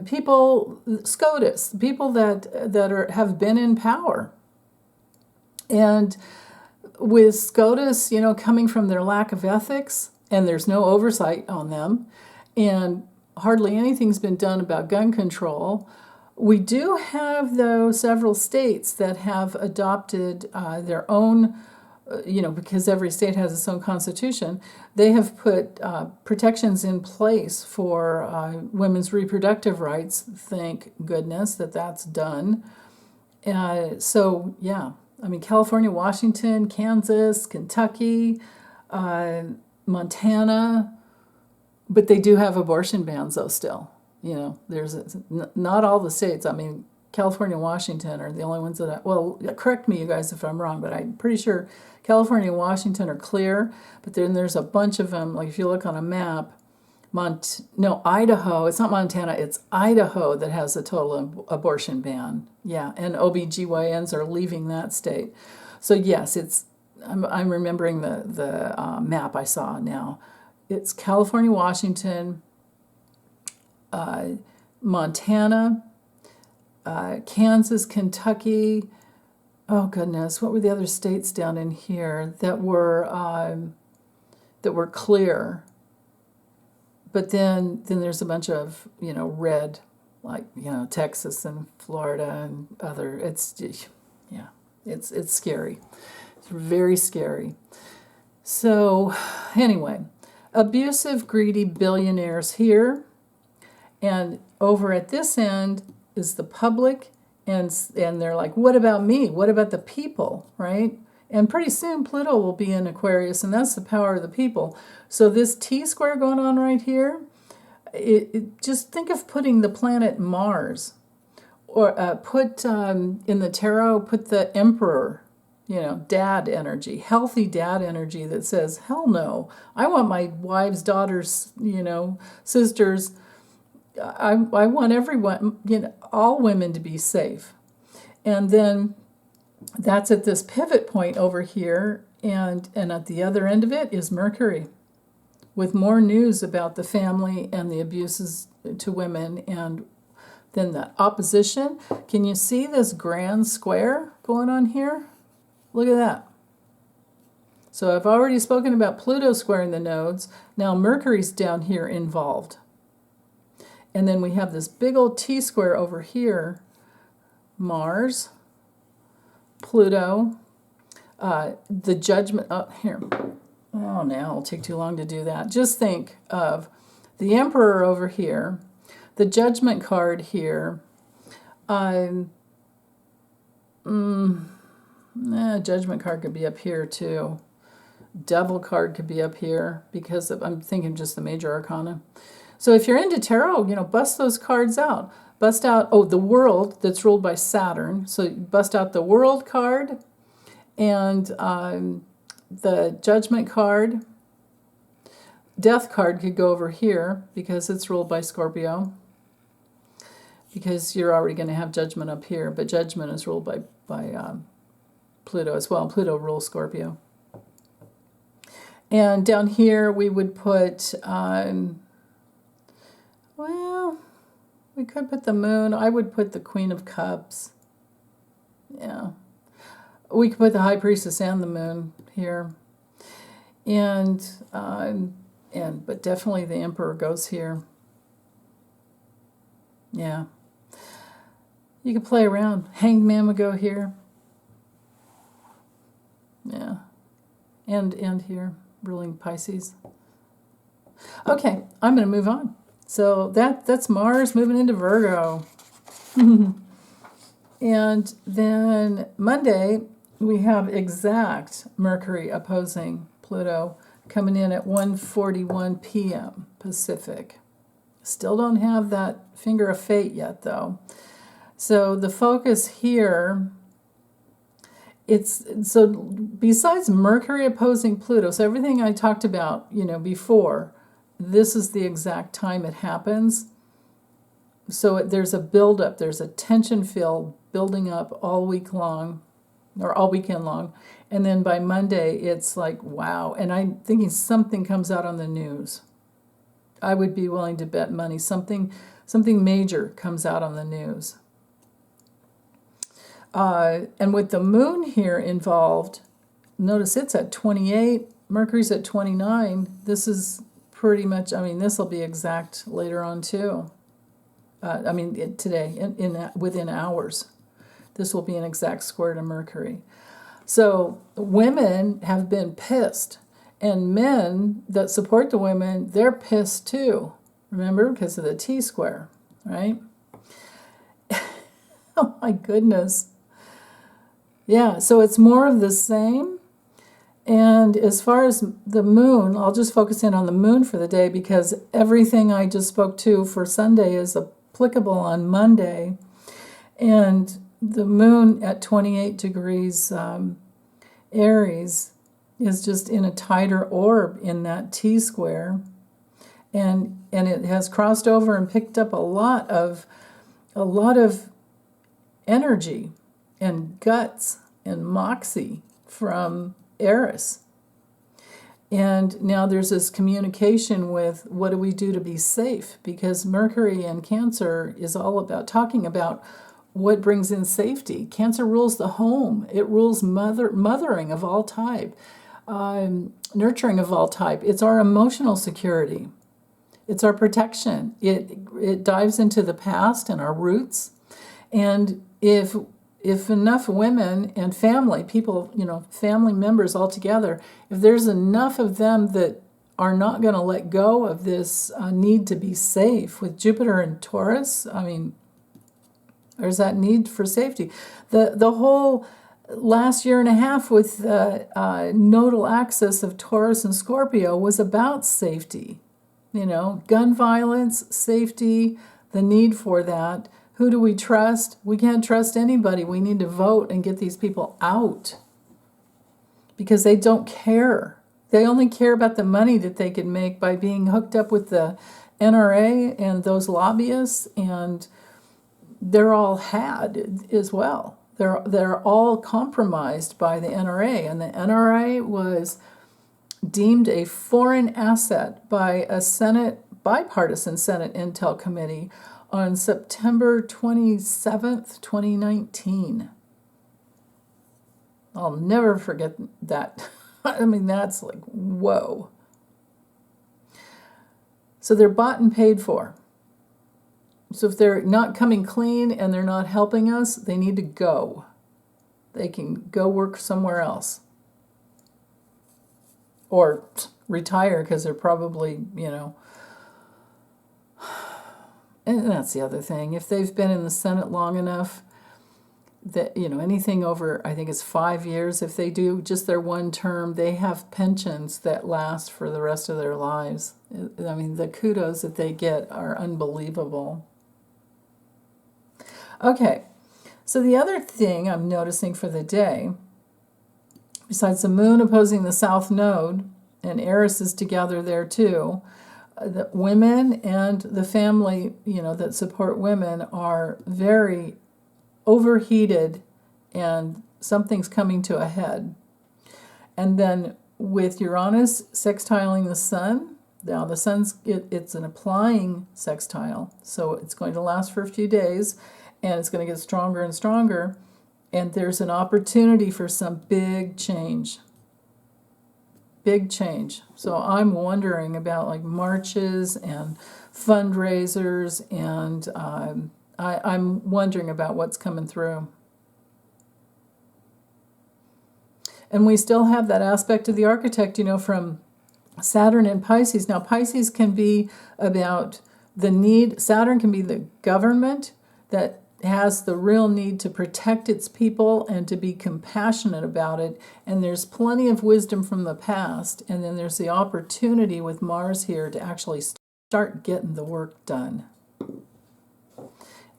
people, SCOTUS, people that have been in power. And with SCOTUS, coming from their lack of ethics, and there's no oversight on them, and hardly anything's been done about gun control. We do have, though, several states that have adopted their own, because every state has its own constitution, they have put protections in place for women's reproductive rights. Thank goodness that's done. So, yeah. California, Washington, Kansas, Kentucky, Montana, but they do have abortion bans, though, still. There's not all the states. California and Washington are the only ones that well, correct me, you guys, if I'm wrong, but I'm pretty sure California and Washington are clear, but then there's a bunch of them, like if you look on a map, Idaho, it's not Montana, it's Idaho that has a total abortion ban. Yeah, and OBGYNs are leaving that state. So yes, I'm remembering the map I saw now. It's California, Washington, Montana, Kansas, Kentucky. Oh goodness, what were the other states down in here that were clear? But then there's a bunch of red, like Texas and Florida and other. It's scary. It's very scary. So anyway, abusive, greedy billionaires here, and over at this end is the public, and they're like, what about me? What about the people, right? And pretty soon Pluto will be in Aquarius, and that's the power of the people. So this T-square going on right here, just think of putting the planet Mars, or put in the tarot, put the Emperor, dad energy, healthy dad energy that says, hell no, I want my wives, daughters, sisters, I want everyone, all women to be safe. And then that's at this pivot point over here, and at the other end of it is Mercury, with more news about the family and the abuses to women, and then the opposition. Can you see this grand square going on here? Look at that. So I've already spoken about Pluto squaring the nodes. Now Mercury's down here involved. And then we have this big old T-square over here, Mars, Pluto, the judgment up here. Oh, now it'll take too long to do that. Just think of the Emperor over here, the Judgment card here. Judgment card could be up here too. Devil card could be up here because I'm thinking just the major arcana. So if you're into tarot, bust those cards out. Bust out, the World that's ruled by Saturn. So bust out the World card and the Judgment card. Death card could go over here because it's ruled by Scorpio. Because you're already going to have Judgment up here, but Judgment is ruled by Pluto as well. Pluto rules Scorpio. And down here we would put, we could put the Moon. I would put the Queen of Cups. Yeah. We could put the High Priestess and the Moon here. But definitely the Emperor goes here. Yeah. You could play around. Hanged Man would go here. Yeah. And here, ruling Pisces. Okay, I'm going to move on. So that's Mars moving into Virgo. And then Monday, we have exact Mercury opposing Pluto coming in at 1:41 p.m. Pacific. Still don't have that finger of fate yet, though. So the focus here, so besides Mercury opposing Pluto, so everything I talked about, before, this is the exact time it happens. So there's a buildup, there's a tension field building up all week long, or all weekend long. And then by Monday, it's like, wow. And I'm thinking something comes out on the news. I would be willing to bet money something major comes out on the news. And with the Moon here involved, notice it's at 28, Mercury's at 29. This is pretty much, this will be exact later on too. Today, within hours. This will be an exact square to Mercury. So women have been pissed. And men that support the women, they're pissed too. Remember? Because of the T-square, right? Oh my goodness. Yeah, so it's more of the same. And as far as the Moon, I'll just focus in on the Moon for the day because everything I just spoke to for Sunday is applicable on Monday. And the moon at 28 degrees Aries is just in a tighter orb in that T-square. And it has crossed over and picked up a lot of energy and guts and moxie from Eris. And now there's this communication with what do we do to be safe? Because Mercury in Cancer is all about talking about what brings in safety. Cancer rules the home. It rules mothering of all type, nurturing of all type. It's our emotional security. It's our protection. It dives into the past and our roots. And if enough women and family, people, family members all together, if there's enough of them that are not going to let go of this need to be safe with Jupiter and Taurus, there's that need for safety. The whole last year and a half with nodal axis of Taurus and Scorpio was about safety. Gun violence, safety, the need for that. Who do we trust? We can't trust anybody. We need to vote and get these people out because they don't care. They only care about the money that they can make by being hooked up with the NRA and those lobbyists, and they're all had as well. They're all compromised by the NRA, and the NRA was deemed a foreign asset by a bipartisan Senate Intel Committee on September 27th, 2019. I'll never forget that. That's like, whoa. So they're bought and paid for. So if they're not coming clean and they're not helping us, they need to go. They can go work somewhere else. Or retire because they're probably, and that's the other thing. If they've been in the Senate long enough, that, anything over, I think it's 5 years, if they do just their one term, they have pensions that last for the rest of their lives. The kudos that they get are unbelievable. Okay, so the other thing I'm noticing for the day, besides the moon opposing the south node, and Eris is together there too, the women and the family, that support women are very overheated, and something's coming to a head. And then with Uranus sextiling the sun, now the sun's, it's an applying sextile, so it's going to last for a few days, and it's going to get stronger and stronger, and there's an opportunity for some big change. Big change. So I'm wondering about like marches and fundraisers, and I'm wondering about what's coming through. And we still have that aspect of the architect, from Saturn and Pisces. Now, Pisces can be about the need, Saturn can be the government that has the real need to protect its people and to be compassionate about it. And there's plenty of wisdom from the past. And then there's the opportunity with Mars here to actually start getting the work done.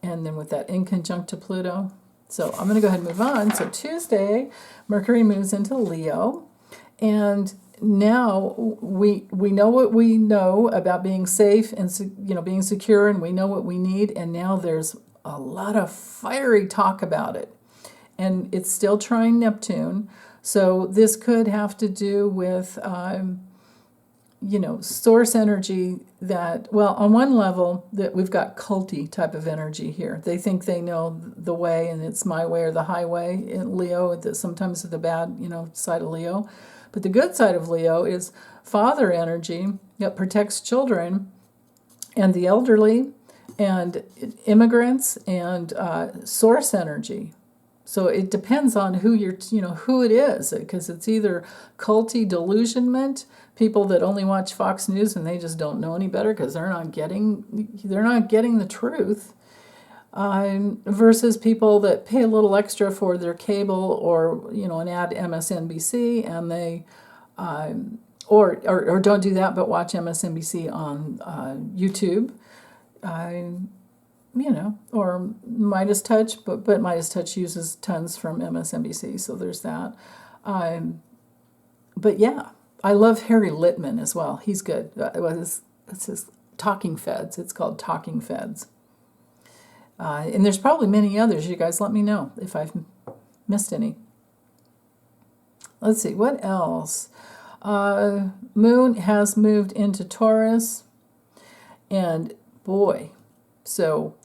And then with that in conjunct to Pluto. So I'm going to go ahead and move on. So Tuesday, Mercury moves into Leo. And now we know what we know about being safe and being secure, and we know what we need. And now there's a lot of fiery talk about it, and it's still trine Neptune, so this could have to do with source energy that, well, on one level, that we've got culty type of energy here. They think they know the way, and it's my way or the highway in Leo. Sometimes the bad side of Leo, but the good side of Leo is father energy that protects children and the elderly and immigrants, and source energy. So it depends on who who it is, because it's either culty delusionment, people that only watch Fox News and they just don't know any better because they're not getting the truth, versus people that pay a little extra for their cable or an ad MSNBC, and they or don't do that but watch MSNBC on YouTube. or Midas Touch, but Midas Touch uses tons from MSNBC, so there's that. But yeah, I love Harry Littman as well. He's good. It's his Talking Feds. It's called Talking Feds. And there's probably many others. You guys let me know if I've missed any. Let's see, what else? Moon has moved into Taurus. And boy, so,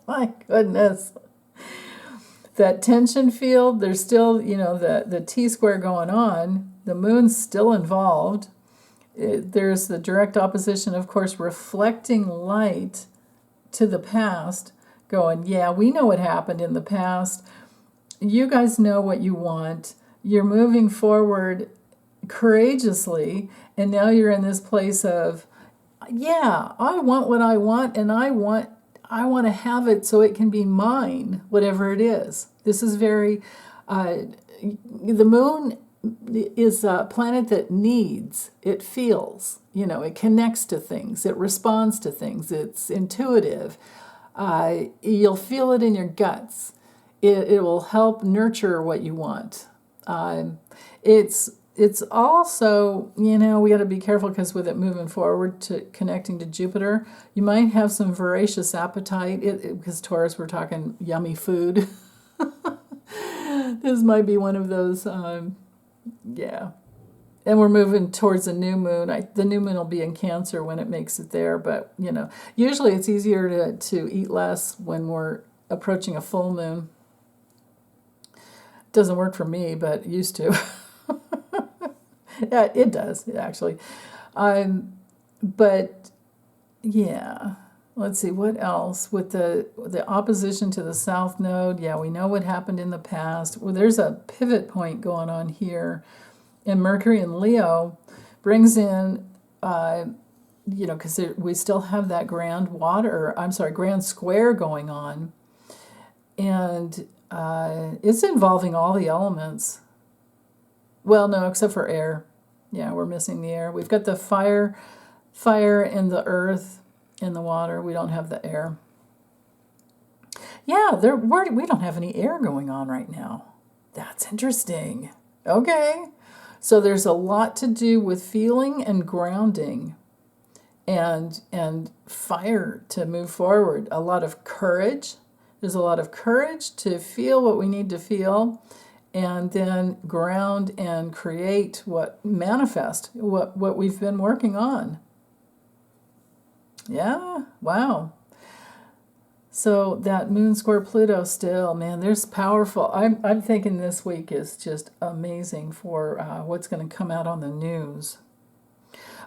my goodness. That tension field, there's still, the T-square going on. The moon's still involved. There's the direct opposition, of course, reflecting light to the past, going, yeah, we know what happened in the past. You guys know what you want. You're moving forward courageously, and now you're in this place of, yeah, I want what I want, and I want to have it so it can be mine, whatever it is. This is very, the moon is a planet that needs, it feels, it connects to things, it responds to things, it's intuitive. You'll feel it in your guts. It will help nurture what you want. It's also, we got to be careful because with it moving forward to connecting to Jupiter, you might have some voracious appetite because Taurus, we're talking yummy food. This might be one of those, yeah. And we're moving towards a new moon. The new moon will be in Cancer when it makes it there, but, usually it's easier to eat less when we're approaching a full moon. Doesn't work for me, but it used to. Yeah, it does, actually. But, yeah, let's see, what else? With the opposition to the South Node, yeah, we know what happened in the past. Well, there's a pivot point going on here. And Mercury in Leo brings in, because we still have that grand square going on. And it's involving all the elements. Well, no, except for air. Yeah, we're missing the air. We've got the fire and the earth and the water. We don't have the air. Yeah, we don't have any air going on right now. That's interesting. Okay. So there's a lot to do with feeling and grounding and fire to move forward. A lot of courage. There's a lot of courage to feel what we need to feel, and then ground and create manifest what we've been working on. Yeah, wow. So that moon square Pluto still, man, there's powerful. I'm thinking this week is just amazing for what's going to come out on the news.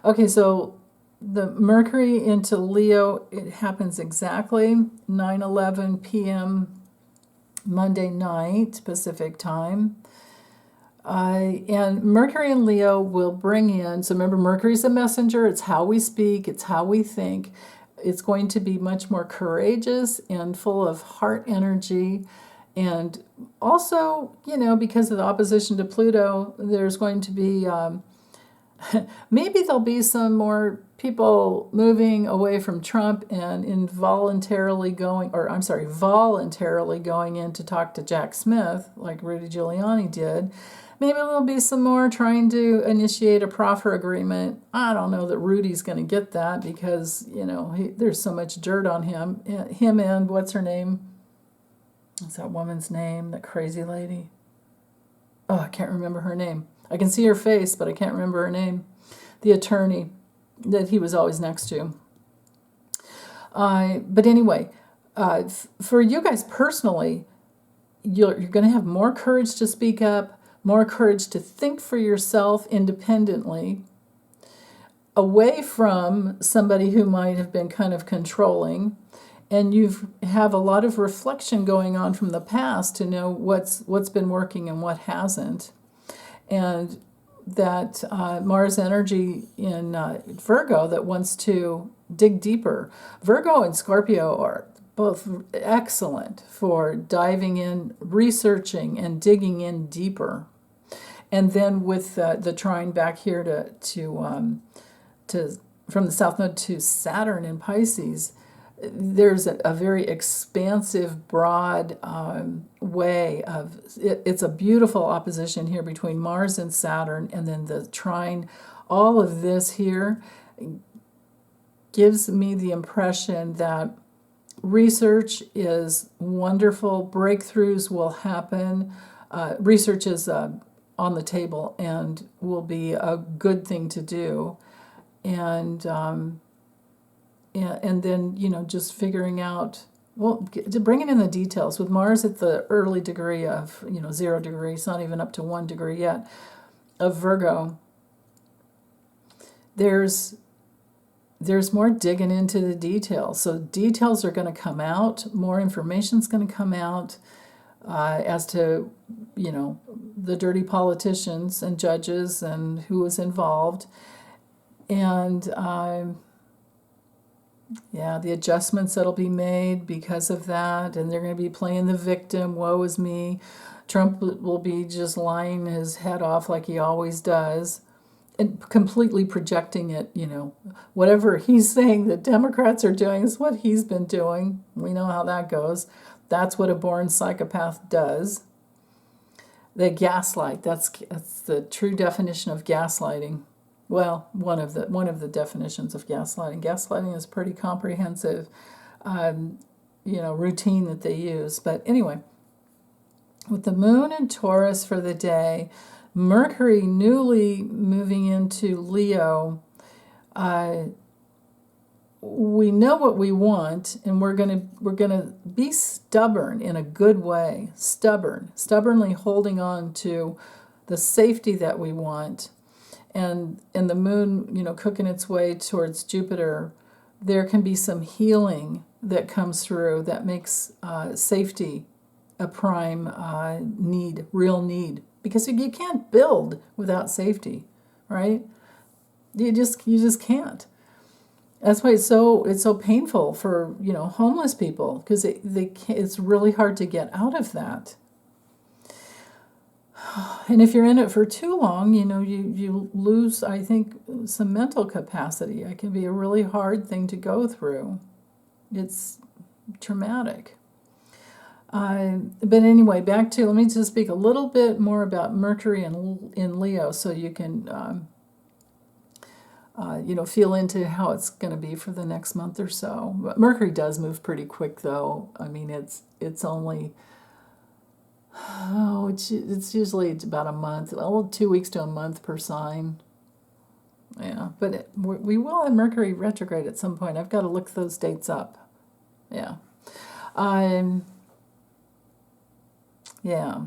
Okay, so the Mercury into Leo, it happens exactly 9:11 p.m. Monday night, Pacific time. And Mercury in Leo will bring in, so remember, Mercury's a messenger. It's how we speak. It's how we think. It's going to be much more courageous and full of heart energy. And also, because of the opposition to Pluto, there's going to be, maybe there'll be some more people moving away from Trump and voluntarily going in to talk to Jack Smith, like Rudy Giuliani did. Maybe there'll be some more trying to initiate a proffer agreement. I don't know that Rudy's going to get that because, there's so much dirt on him. Him and what's her name? What's that woman's name? That crazy lady? Oh, I can't remember her name. I can see her face, but I can't remember her name. The attorney that he was always next to. But anyway, for you guys personally, you're going to have more courage to speak up, more courage to think for yourself independently, away from somebody who might have been kind of controlling, and you have a lot of reflection going on from the past to know what's been working and what hasn't. And that Mars energy in Virgo that wants to dig deeper. Virgo and Scorpio are both excellent for diving in, researching, and digging in deeper. And then with the trine back here to from the south node to Saturn in Pisces, there's a very expansive, broad way of it's a beautiful opposition here between Mars and Saturn, and then the trine. All of this here gives me the impression that research is wonderful. Breakthroughs will happen. Research is on the table and will be a good thing to do. And then, just figuring out, well, bringing in the details. With Mars at the early degree of, 0 degrees, not even up to 1 degree yet, of Virgo, there's more digging into the details. So details are going to come out, more information's going to come out as to, the dirty politicians and judges and who was involved. And, the adjustments that'll be made because of that. And they're going to be playing the victim, woe is me. Trump will be just lying his head off like he always does, and completely projecting it, whatever he's saying the Democrats are doing is what he's been doing. We know how that goes. That's what a born psychopath does. They gaslight. That's the true definition of gaslighting. Well, one of the definitions of gaslighting. Gaslighting is pretty comprehensive, routine that they use. But anyway, with the moon in Taurus for the day, Mercury newly moving into Leo, we know what we want, and we're gonna be stubborn in a good way. Stubbornly holding on to the safety that we want, and the moon, cooking its way towards Jupiter. There can be some healing that comes through that makes safety a prime real need. Because you can't build without safety, right? You just can't. That's why it's so painful for homeless people, because it's really hard to get out of that. And if you're in it for too long, you lose, I think, some mental capacity. It can be a really hard thing to go through. It's traumatic. But anyway, back to, let me just speak a little bit more about Mercury in Leo, so you can, feel into how it's going to be for the next month or so. But Mercury does move pretty quick, though. I mean, it's only, it's usually about a month, 2 weeks to a month per sign. Yeah, but we will have Mercury retrograde at some point. I've got to look those dates up. Yeah. Yeah.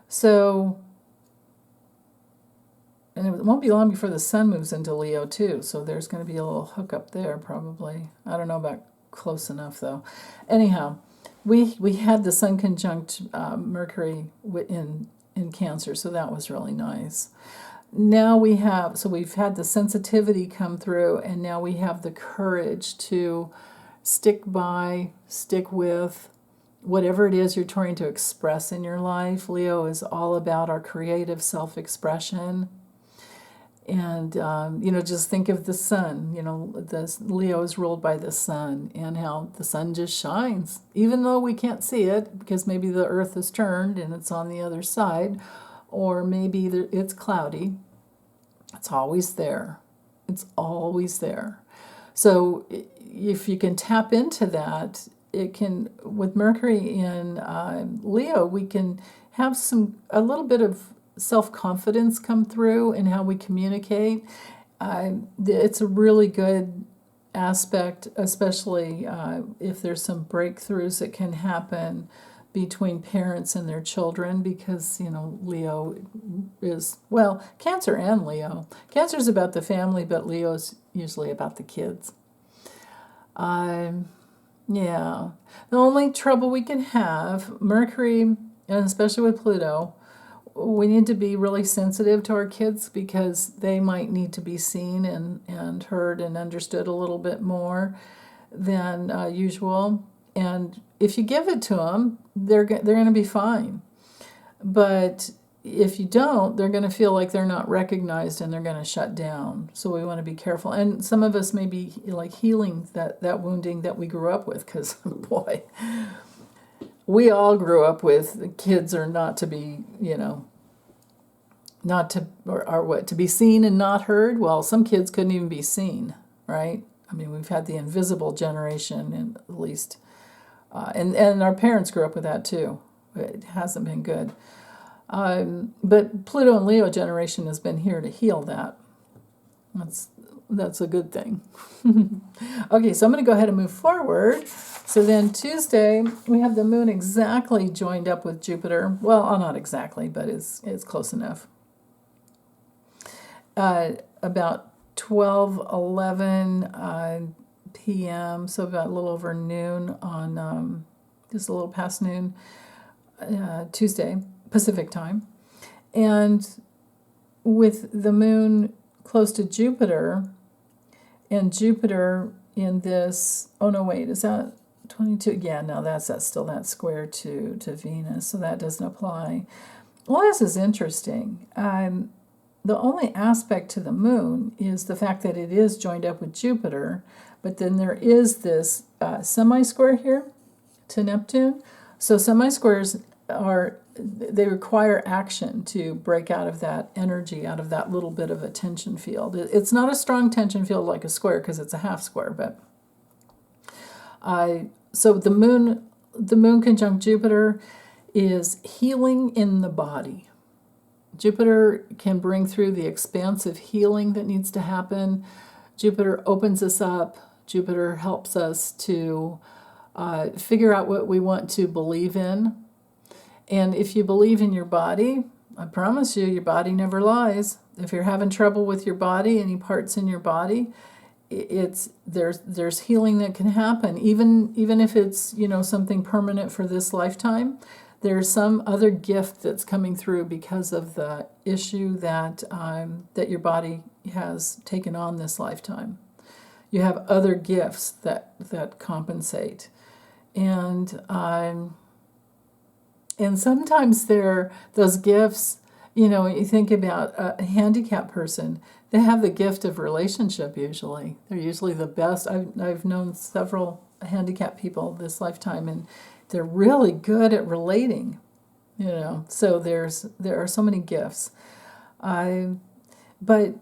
So, and it won't be long before the sun moves into Leo too, so there's going to be a little hookup there probably. I don't know about close enough though. Anyhow, we had the sun conjunct Mercury in Cancer, so that was really nice. Now we've had the sensitivity come through, and now we have the courage to stick with whatever it is you're trying to express in your life. Leo is all about our creative self-expression. And, just think of the sun. Leo is ruled by the sun, and how the sun just shines. Even though we can't see it, because maybe the earth is turned and it's on the other side, or maybe it's cloudy, it's always there. It's always there. So if you can tap into that, it can, with Mercury in Leo, we can have a little bit of self-confidence come through in how we communicate. It's a really good aspect, especially if there's some breakthroughs that can happen between parents and their children, because, Leo is, well, Cancer and Leo. Cancer is about the family, but Leo is usually about the kids. Yeah. The only trouble we can have, Mercury, and especially with Pluto, we need to be really sensitive to our kids, because they might need to be seen and heard and understood a little bit more than usual. And if you give it to them, they're going to be fine. But if you don't, they're going to feel like they're not recognized and they're going to shut down. So we want to be careful. And some of us may be like healing that wounding that we grew up with, because boy, we all grew up with kids are not to be, not to, or what, to be seen and not heard. Well, some kids couldn't even be seen, right? I mean, we've had the invisible generation, and at least, and our parents grew up with that too. It hasn't been good. But Pluto and Leo generation has been here to heal that. That's a good thing. Okay, so I'm going to go ahead and move forward. So then Tuesday, we have the moon exactly joined up with Jupiter. Well, not exactly, but it's close enough. About 12:11 p.m., so about a little over noon on, just a little past noon, Tuesday, Pacific time. And with the moon close to Jupiter, and Jupiter in this, oh no, wait, is that 22? Yeah, no, that's still that square to Venus, so that doesn't apply. Well, this is interesting. The only aspect to the moon is the fact that it is joined up with Jupiter, but then there is this semi-square here to Neptune. So semi-squares they require action to break out of that energy, out of that little bit of a tension field. It's not a strong tension field like a square because it's a half square, but so the moon conjunct Jupiter is healing in the body. Jupiter can bring through the expansive healing that needs to happen. Jupiter opens us up. Jupiter helps us to figure out what we want to believe in. And if you believe in your body, I promise you, your body never lies. If you're having trouble with your body, any parts in your body, there's healing that can happen. Even if it's something permanent for this lifetime, there's some other gift that's coming through because of the issue that your body has taken on this lifetime. You have other gifts that compensate, and sometimes those gifts. You think about a handicapped person; they have the gift of relationship. Usually, they're usually the best. I've known several handicapped people this lifetime, and they're really good at relating. So there are so many gifts. But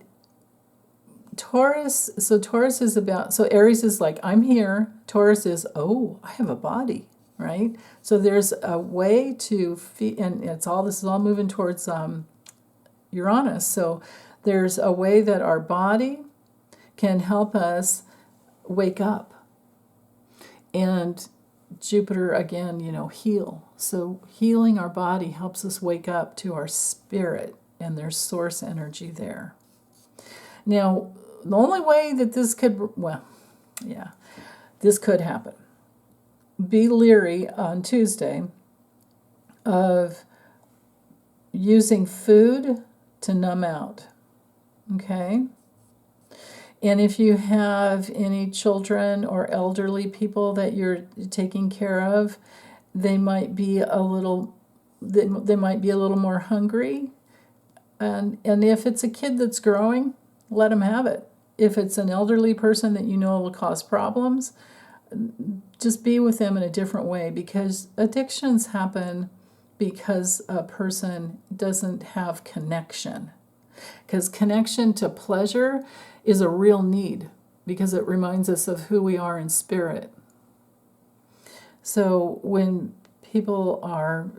Taurus. So Taurus is about. So Aries is like, I'm here. Taurus is, oh, I have a body. Right? So there's a way to feel, and this is all moving towards Uranus. So there's a way that our body can help us wake up. And Jupiter, again, heal. So healing our body helps us wake up to our spirit, and there's source energy there. Now, the only way that this could happen. Be leery on Tuesday of using food to numb out, okay? And if you have any children or elderly people that you're taking care of, they might be a little more hungry. And if it's a kid that's growing, let them have it. If it's an elderly person that will cause problems, just be with them in a different way, because addictions happen because a person doesn't have connection. Because connection to pleasure is a real need, because it reminds us of who we are in spirit. So when people are,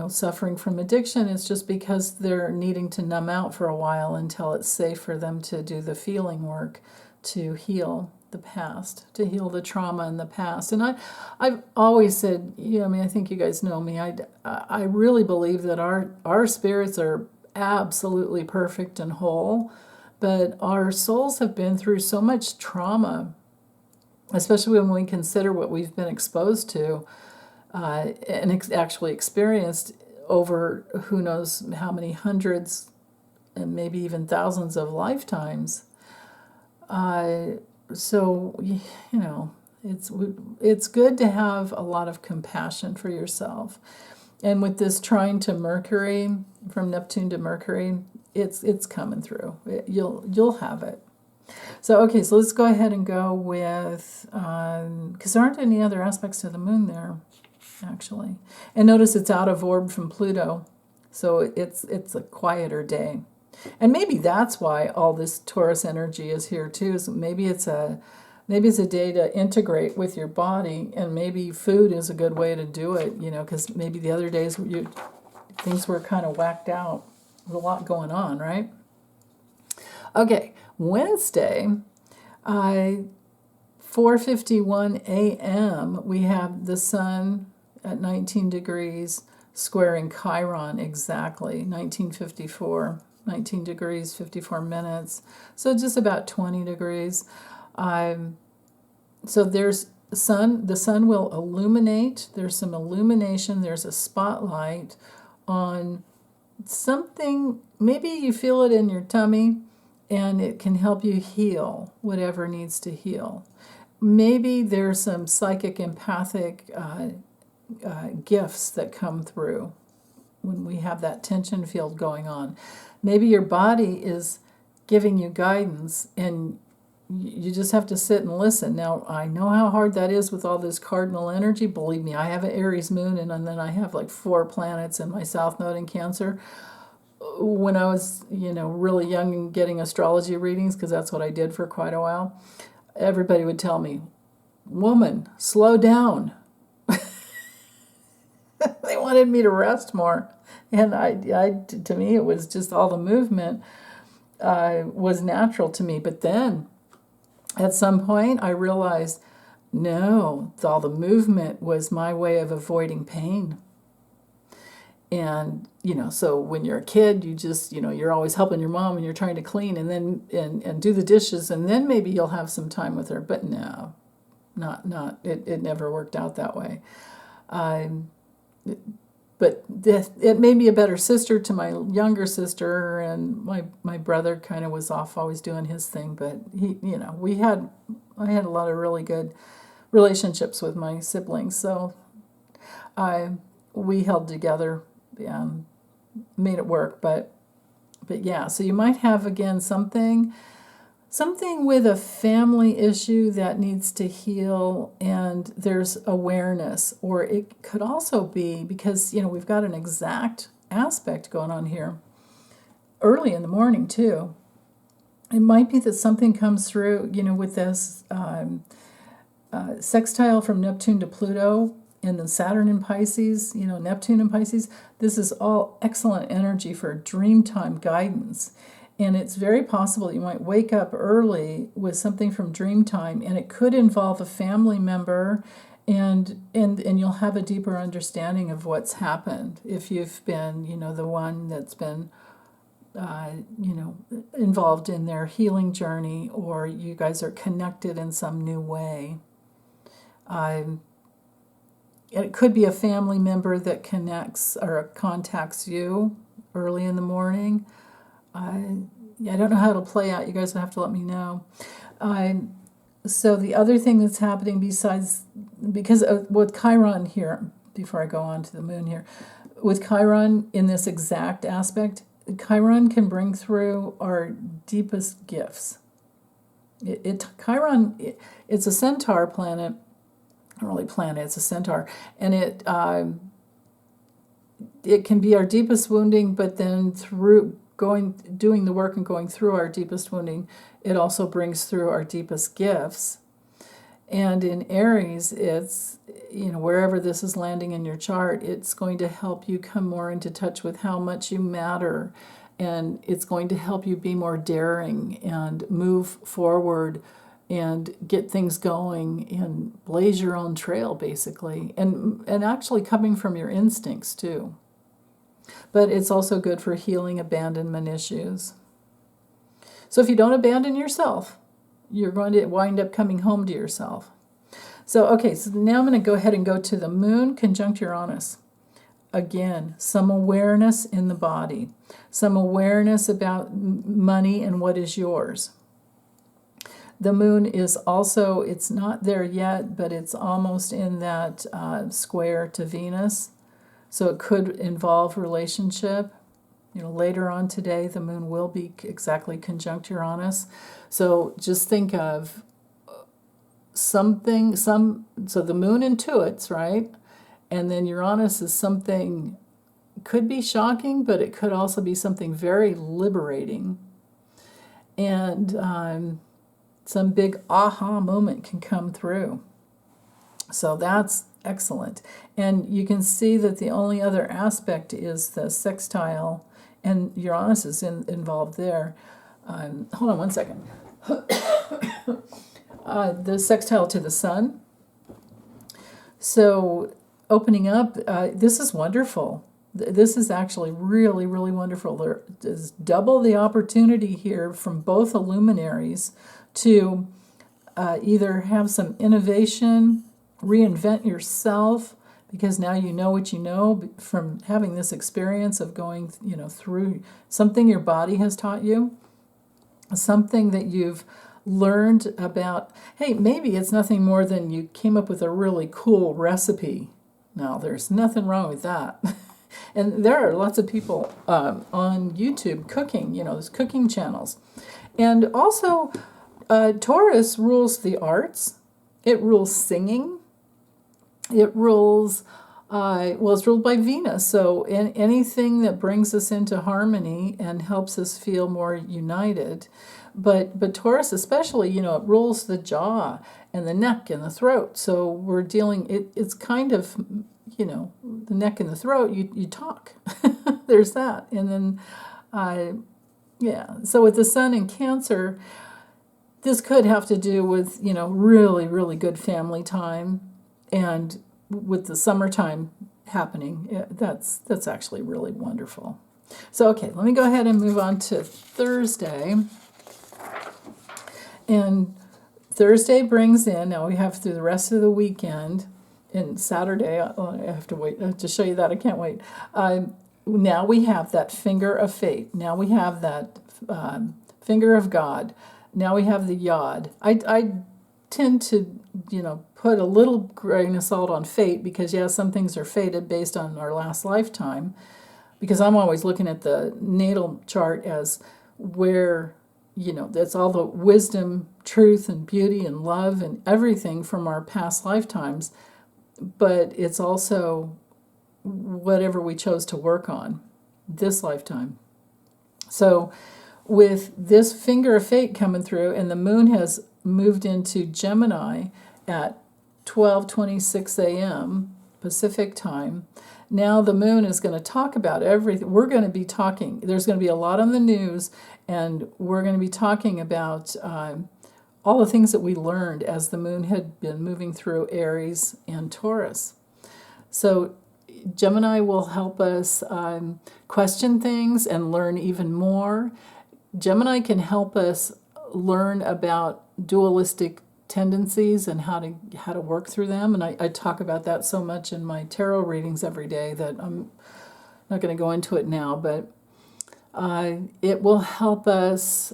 suffering from addiction, it's just because they're needing to numb out for a while until it's safe for them to do the feeling work to heal the past, to heal the trauma in the past. And I've always said, I think you guys know me, I really believe that our spirits are absolutely perfect and whole, but our souls have been through so much trauma, especially when we consider what we've been exposed to and actually experienced over who knows how many hundreds and maybe even thousands of lifetimes. So, it's good to have a lot of compassion for yourself. And with this trine to Mercury, from Neptune to Mercury, it's coming through. You'll have it. So, okay, so let's go ahead and go with, because there aren't any other aspects to the moon there, actually. And notice it's out of orb from Pluto, so it's a quieter day. And maybe that's why all this Taurus energy is here too. Is maybe it's a day to integrate with your body, and maybe food is a good way to do it. Because maybe the other days things were kind of whacked out. There's a lot going on, right? Okay, Wednesday, 4:51 a.m. we have the sun at 19 degrees squaring Chiron exactly, 1954. 19 degrees, 54 minutes, so just about 20 degrees. So there's the sun will illuminate, there's some illumination, there's a spotlight on something, maybe you feel it in your tummy, and it can help you heal whatever needs to heal. Maybe there's some psychic, empathic gifts that come through when we have that tension field going on. Maybe your body is giving you guidance, and you just have to sit and listen. Now, I know how hard that is with all this cardinal energy. Believe me, I have an Aries moon, and then I have like 4 planets in my South Node in Cancer. When I was, really young and getting astrology readings, because that's what I did for quite a while, everybody would tell me, "Woman, slow down." They wanted me to rest more. And to me, it was just all the movement was natural to me. But then, at some point, I realized, no, all the movement was my way of avoiding pain. And, so when you're a kid, you just, you're always helping your mom and you're trying to clean and then and do the dishes, and then maybe you'll have some time with her. But no, it never worked out that way. But it made me a better sister to my younger sister, and my brother kind of was off always doing his thing. But I had a lot of really good relationships with my siblings, so we held together and made it work. But yeah, so you might have again something with a family issue that needs to heal, and there's awareness. Or it could also be because, we've got an exact aspect going on here early in the morning too. It might be that something comes through, with this sextile from Neptune to Pluto, and then Saturn in Pisces, Neptune in Pisces. This is all excellent energy for dreamtime guidance. And it's very possible you might wake up early with something from Dreamtime, and it could involve a family member, and you'll have a deeper understanding of what's happened if you've been, the one that's been, involved in their healing journey, or you guys are connected in some new way. It could be a family member that connects or contacts you early in the morning. I don't know how it'll play out. You guys will have to let me know. So the other thing that's happening because with Chiron here, before I go on to the moon here, with Chiron in this exact aspect, Chiron can bring through our deepest gifts. Chiron, it's a centaur planet, not really planet, it's a centaur, and it can be our deepest wounding, but then through doing the work and going through our deepest wounding, it also brings through our deepest gifts. And in Aries, it's, wherever this is landing in your chart, it's going to help you come more into touch with how much you matter, and it's going to help you be more daring and move forward and get things going and blaze your own trail, basically, and actually coming from your instincts too. But it's also good for healing abandonment issues. So if you don't abandon yourself, you're going to wind up coming home to yourself. So now I'm going to go ahead and go to the moon conjunct Uranus. Again, some awareness in the body, some awareness about money and what is yours. The moon is also, it's not there yet, but it's almost in that square to Venus. So it could involve relationship. Later on today, the moon will be exactly conjunct Uranus. So just think of something, so the moon intuits, right? And then Uranus is something, could be shocking, but it could also be something very liberating. And some big aha moment can come through. So that's excellent. And you can see that the only other aspect is the sextile, and Uranus is involved there. Hold on one second. The sextile to the sun. So opening up, this is wonderful. This is actually really, really wonderful. There is double the opportunity here from both luminaries to either have some innovation, reinvent yourself, because now you know what you know from having this experience of going, through something your body has taught you, something that you've learned about. Hey, maybe it's nothing more than you came up with a really cool recipe. Now, there's nothing wrong with that. And there are lots of people on YouTube cooking, there's cooking channels. And also, Taurus rules the arts. It rules singing. It rules, it's ruled by Venus. So anything that brings us into harmony and helps us feel more united. But Taurus especially, it rules the jaw and the neck and the throat. So we're dealing, it's kind of, the neck and the throat, you talk. There's that. And then, so with the sun in Cancer, this could have to do with, really, really good family time. And with the summertime happening, that's actually really wonderful. So, okay, let me go ahead and move on to Thursday. And Thursday brings in, now we have through the rest of the weekend, and Saturday, I have to wait to show you that, I can't wait. Now we have that finger of fate. Now we have that finger of God. Now we have the Yod. I tend to, put a little grain of salt on fate because, some things are fated based on our last lifetime, because I'm always looking at the natal chart as where, that's all the wisdom, truth, and beauty, and love, and everything from our past lifetimes. But it's also whatever we chose to work on this lifetime. So with this finger of fate coming through, and the moon has moved into Gemini at 12:26 a.m. Pacific time, now the moon is going to talk about everything. We're going to be talking, there's going to be a lot on the news, and we're going to be talking about all the things that we learned as the moon had been moving through Aries and Taurus. So Gemini will help us question things and learn even more. Gemini can help us learn about dualistic tendencies and how to work through them. And I talk about that so much in my tarot readings every day that I'm not going to go into it now, but it will help us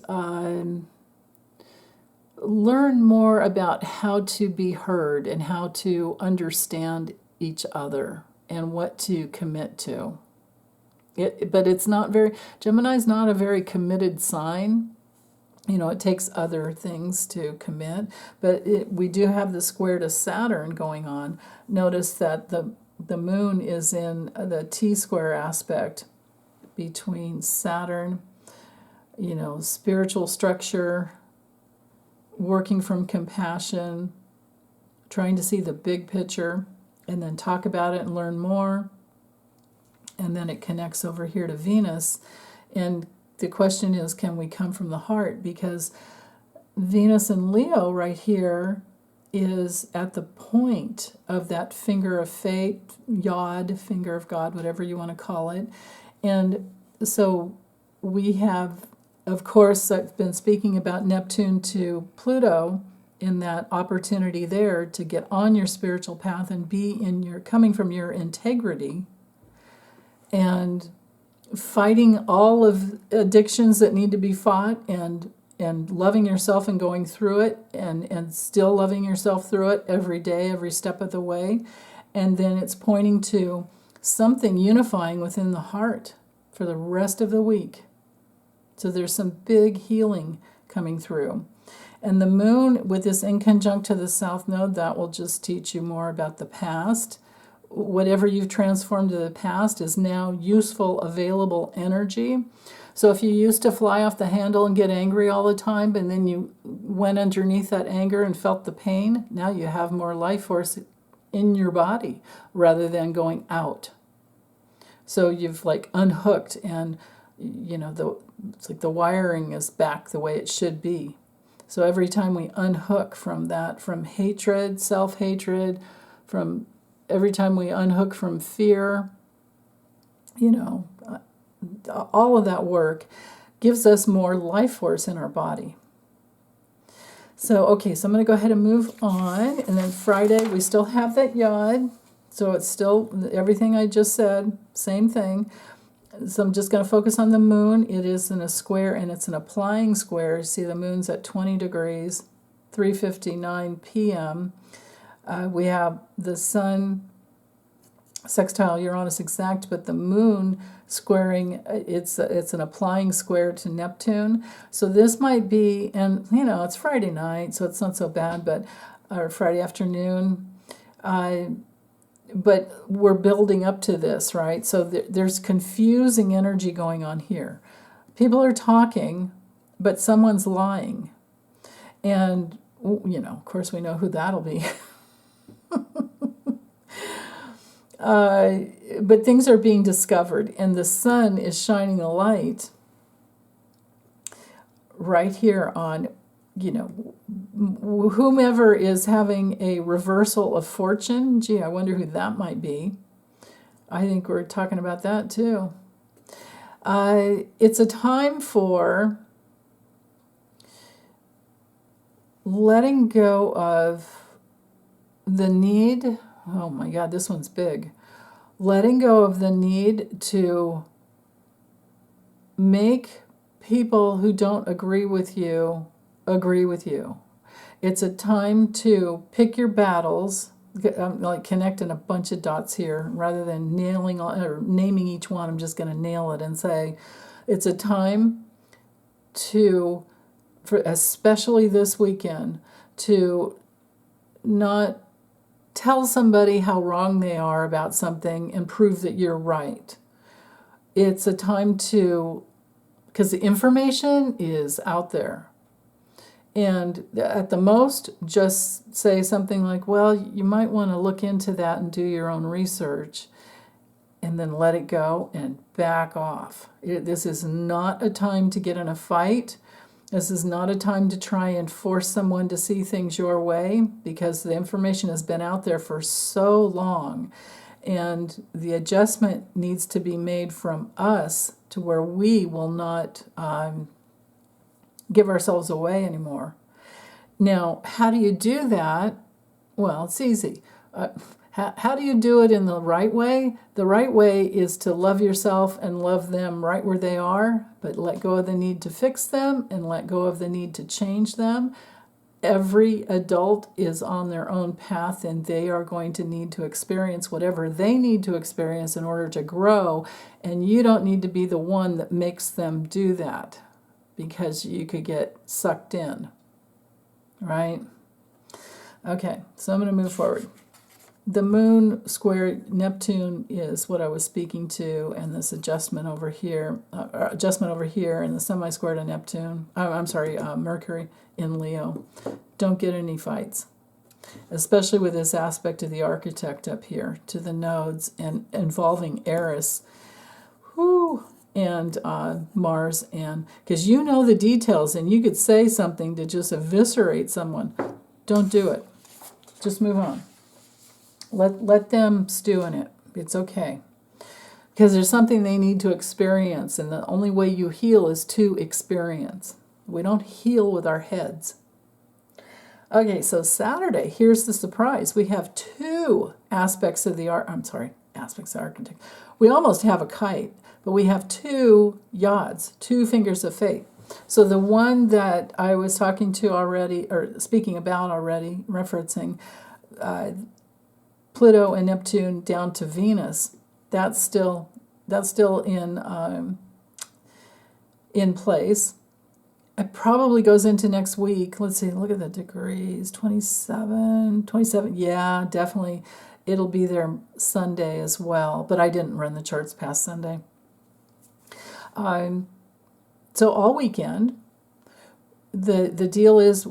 learn more about how to be heard and how to understand each other and what to commit to. But it's not very, Gemini's not a very committed sign. It takes other things to commit, but we do have the square to Saturn going on. Notice that the moon is in the T-square aspect between Saturn, spiritual structure, working from compassion, trying to see the big picture, and then talk about it and learn more. And then it connects over here to Venus. And the question is, can we come from the heart? Because Venus in Leo right here is at the point of that finger of fate, Yod, finger of God, whatever you want to call it. And so we have, of course, I've been speaking about Neptune to Pluto in that opportunity there to get on your spiritual path and be coming from your integrity and fighting all of addictions that need to be fought, and loving yourself and going through it, and still loving yourself through it every day, every step of the way. And then it's pointing to something unifying within the heart for the rest of the week. So there's some big healing coming through. And the moon, with this inconjunct to the south node, that will just teach you more about the past. Whatever you've transformed to the past is now useful, available energy. So if you used to fly off the handle and get angry all the time, and then you went underneath that anger and felt the pain, now you have more life force in your body rather than going out. So you've like unhooked, and it's like the wiring is back the way it should be. So every time we unhook from that, from hatred, self-hatred, from every time we unhook from fear, all of that work gives us more life force in our body. So, okay, so I'm going to go ahead and move on. And then Friday, we still have that yod. So it's still everything I just said, same thing. So I'm just going to focus on the moon. It is in a square, and it's an applying square. See, the moon's at 20 degrees, 3:59 p.m. We have the sun sextile Uranus exact, but the moon squaring, it's an applying square to Neptune. So this might be, and it's Friday night, so it's not so bad, or Friday afternoon. But we're building up to this, right? So there's confusing energy going on here. People are talking, but someone's lying. And, of course, we know who that'll be. But things are being discovered, and the sun is shining a light right here on, whomever is having a reversal of fortune. Gee, I wonder who that might be. I think we're talking about that too. It's a time for letting go of the need. Oh my God, this one's big. Letting go of the need to make people who don't agree with you agree with you. It's a time to pick your battles, like connecting a bunch of dots here rather than nailing or naming each one. I'm just going to nail it and say it's a time to, especially this weekend, to not tell somebody how wrong they are about something and prove that you're right. It's a time to, because the information is out there. And at the most, just say something like, well, you might want to look into that and do your own research, and then let it go and back off. This is not a time to get in a fight. This is not a time to try and force someone to see things your way, because the information has been out there for so long, and the adjustment needs to be made from us to where we will not give ourselves away anymore. Now, how do you do that? Well, it's easy. How do you do it in the right way? The right way is to love yourself and love them right where they are, but let go of the need to fix them and let go of the need to change them. Every adult is on their own path, and they are going to need to experience whatever they need to experience in order to grow, and you don't need to be the one that makes them do that, because you could get sucked in, right? Okay, so I'm going to move forward. The moon square Neptune is what I was speaking to, and this adjustment over here, and the semi-square to Neptune, Mercury in Leo. Don't get any fights, especially with this aspect of the architect up here to the nodes and involving Eris. Whew. And Mars, and because you know the details, and you could say something to just eviscerate someone. Don't do it. Just move on. Let them stew in it. It's okay. Because there's something they need to experience, and the only way you heal is to experience. We don't heal with our heads. Okay, so Saturday, here's the surprise. We have two aspects of the architect. We almost have a kite, but we have two yods, two fingers of fate. So the one that I was talking to already, or speaking about already, referencing Pluto and Neptune down to Venus, That's still in place. It probably goes into next week. Let's see, look at the degrees. 27. Yeah, definitely. It'll be there Sunday as well, but I didn't run the charts past Sunday. So all weekend, the deal is,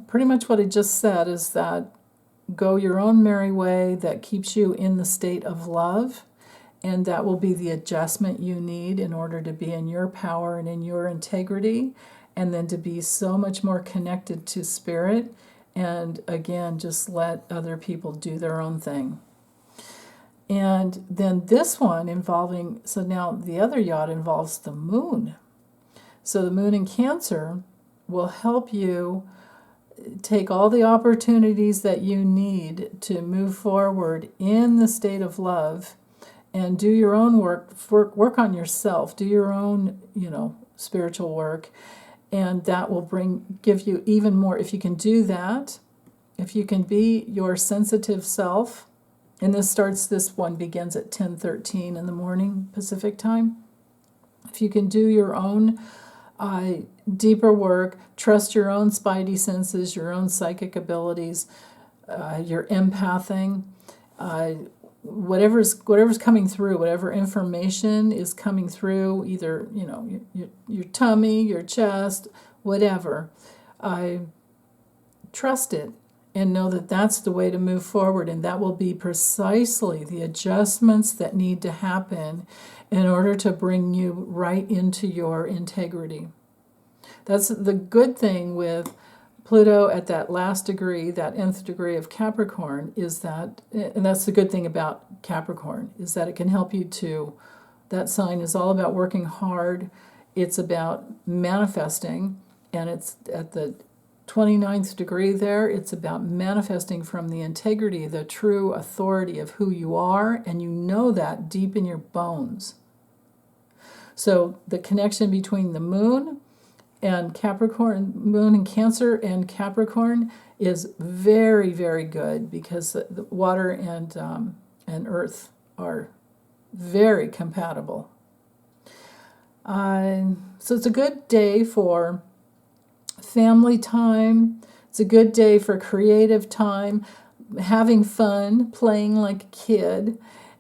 pretty much what I just said is that go your own merry way that keeps you in the state of love, and that will be the adjustment you need in order to be in your power and in your integrity, and then to be so much more connected to spirit, and again, just let other people do their own thing. And then this one involving, so now the other Yod involves the moon. So the moon in Cancer will help you take all the opportunities that you need to move forward in the state of love and do your own work on yourself, do your own, spiritual work, and that will give you even more. If you can do that, if you can be your sensitive self, and this one begins at 10:13 in the morning Pacific time. If you can do your own deeper work, trust your own spidey senses, your own psychic abilities, your empathing, whatever's coming through, whatever information is coming through, either your tummy, your chest, whatever, trust it and know that that's the way to move forward, and that will be precisely the adjustments that need to happen in order to bring you right into your integrity. That's the good thing with Pluto at that last degree, that nth degree of Capricorn, is that, and that's the good thing about Capricorn, is that it can help you that sign is all about working hard. It's about manifesting, and it's at the 29th degree there, it's about manifesting from the integrity, the true authority of who you are, and you know that deep in your bones. So the connection between the moon and Capricorn, moon and Cancer and Capricorn, is very, very good, because the water and earth are very compatible. So it's a good day for family time. It's a good day for creative time, having fun, playing like a kid,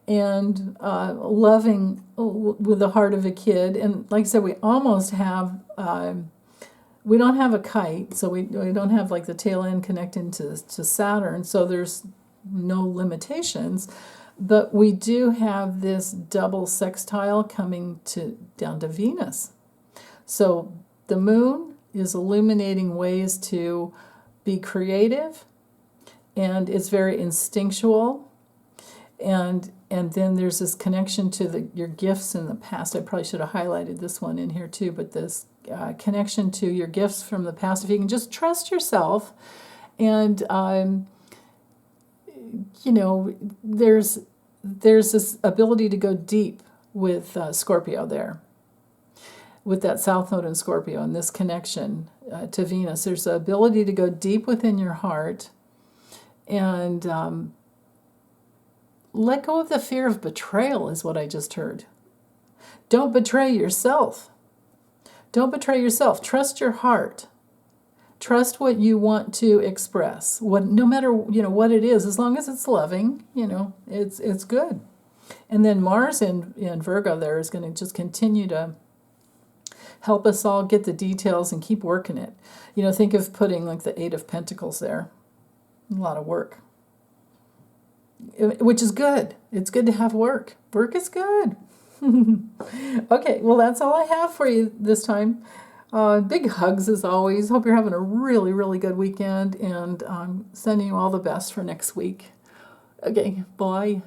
and loving with the heart of a kid. And like I said, we almost have, we don't have a kite, so we don't have like the tail end connecting to Saturn, so there's no limitations. But we do have this double sextile coming down to Venus. So the moon is illuminating ways to be creative, and it's very instinctual, and then there's this connection to your gifts in the past. I probably should have highlighted this one in here too, but this connection to your gifts from the past. If you can just trust yourself, and there's this ability to go deep with Scorpio there, with that South Node in Scorpio and this connection to Venus. There's the ability to go deep within your heart and let go of the fear of betrayal, is what I just heard. Don't betray yourself. Don't betray yourself. Trust your heart. Trust what you want to express. No matter what it is, as long as it's loving, it's good. And then Mars in Virgo there is going to just continue to help us all get the details and keep working it. Think of putting like the 8 of Pentacles there. A lot of work. Which is good. It's good to have work. Work is good. Okay, well, that's all I have for you this time. Big hugs as always. Hope you're having a really, really good weekend, and I'm sending you all the best for next week. Okay, bye.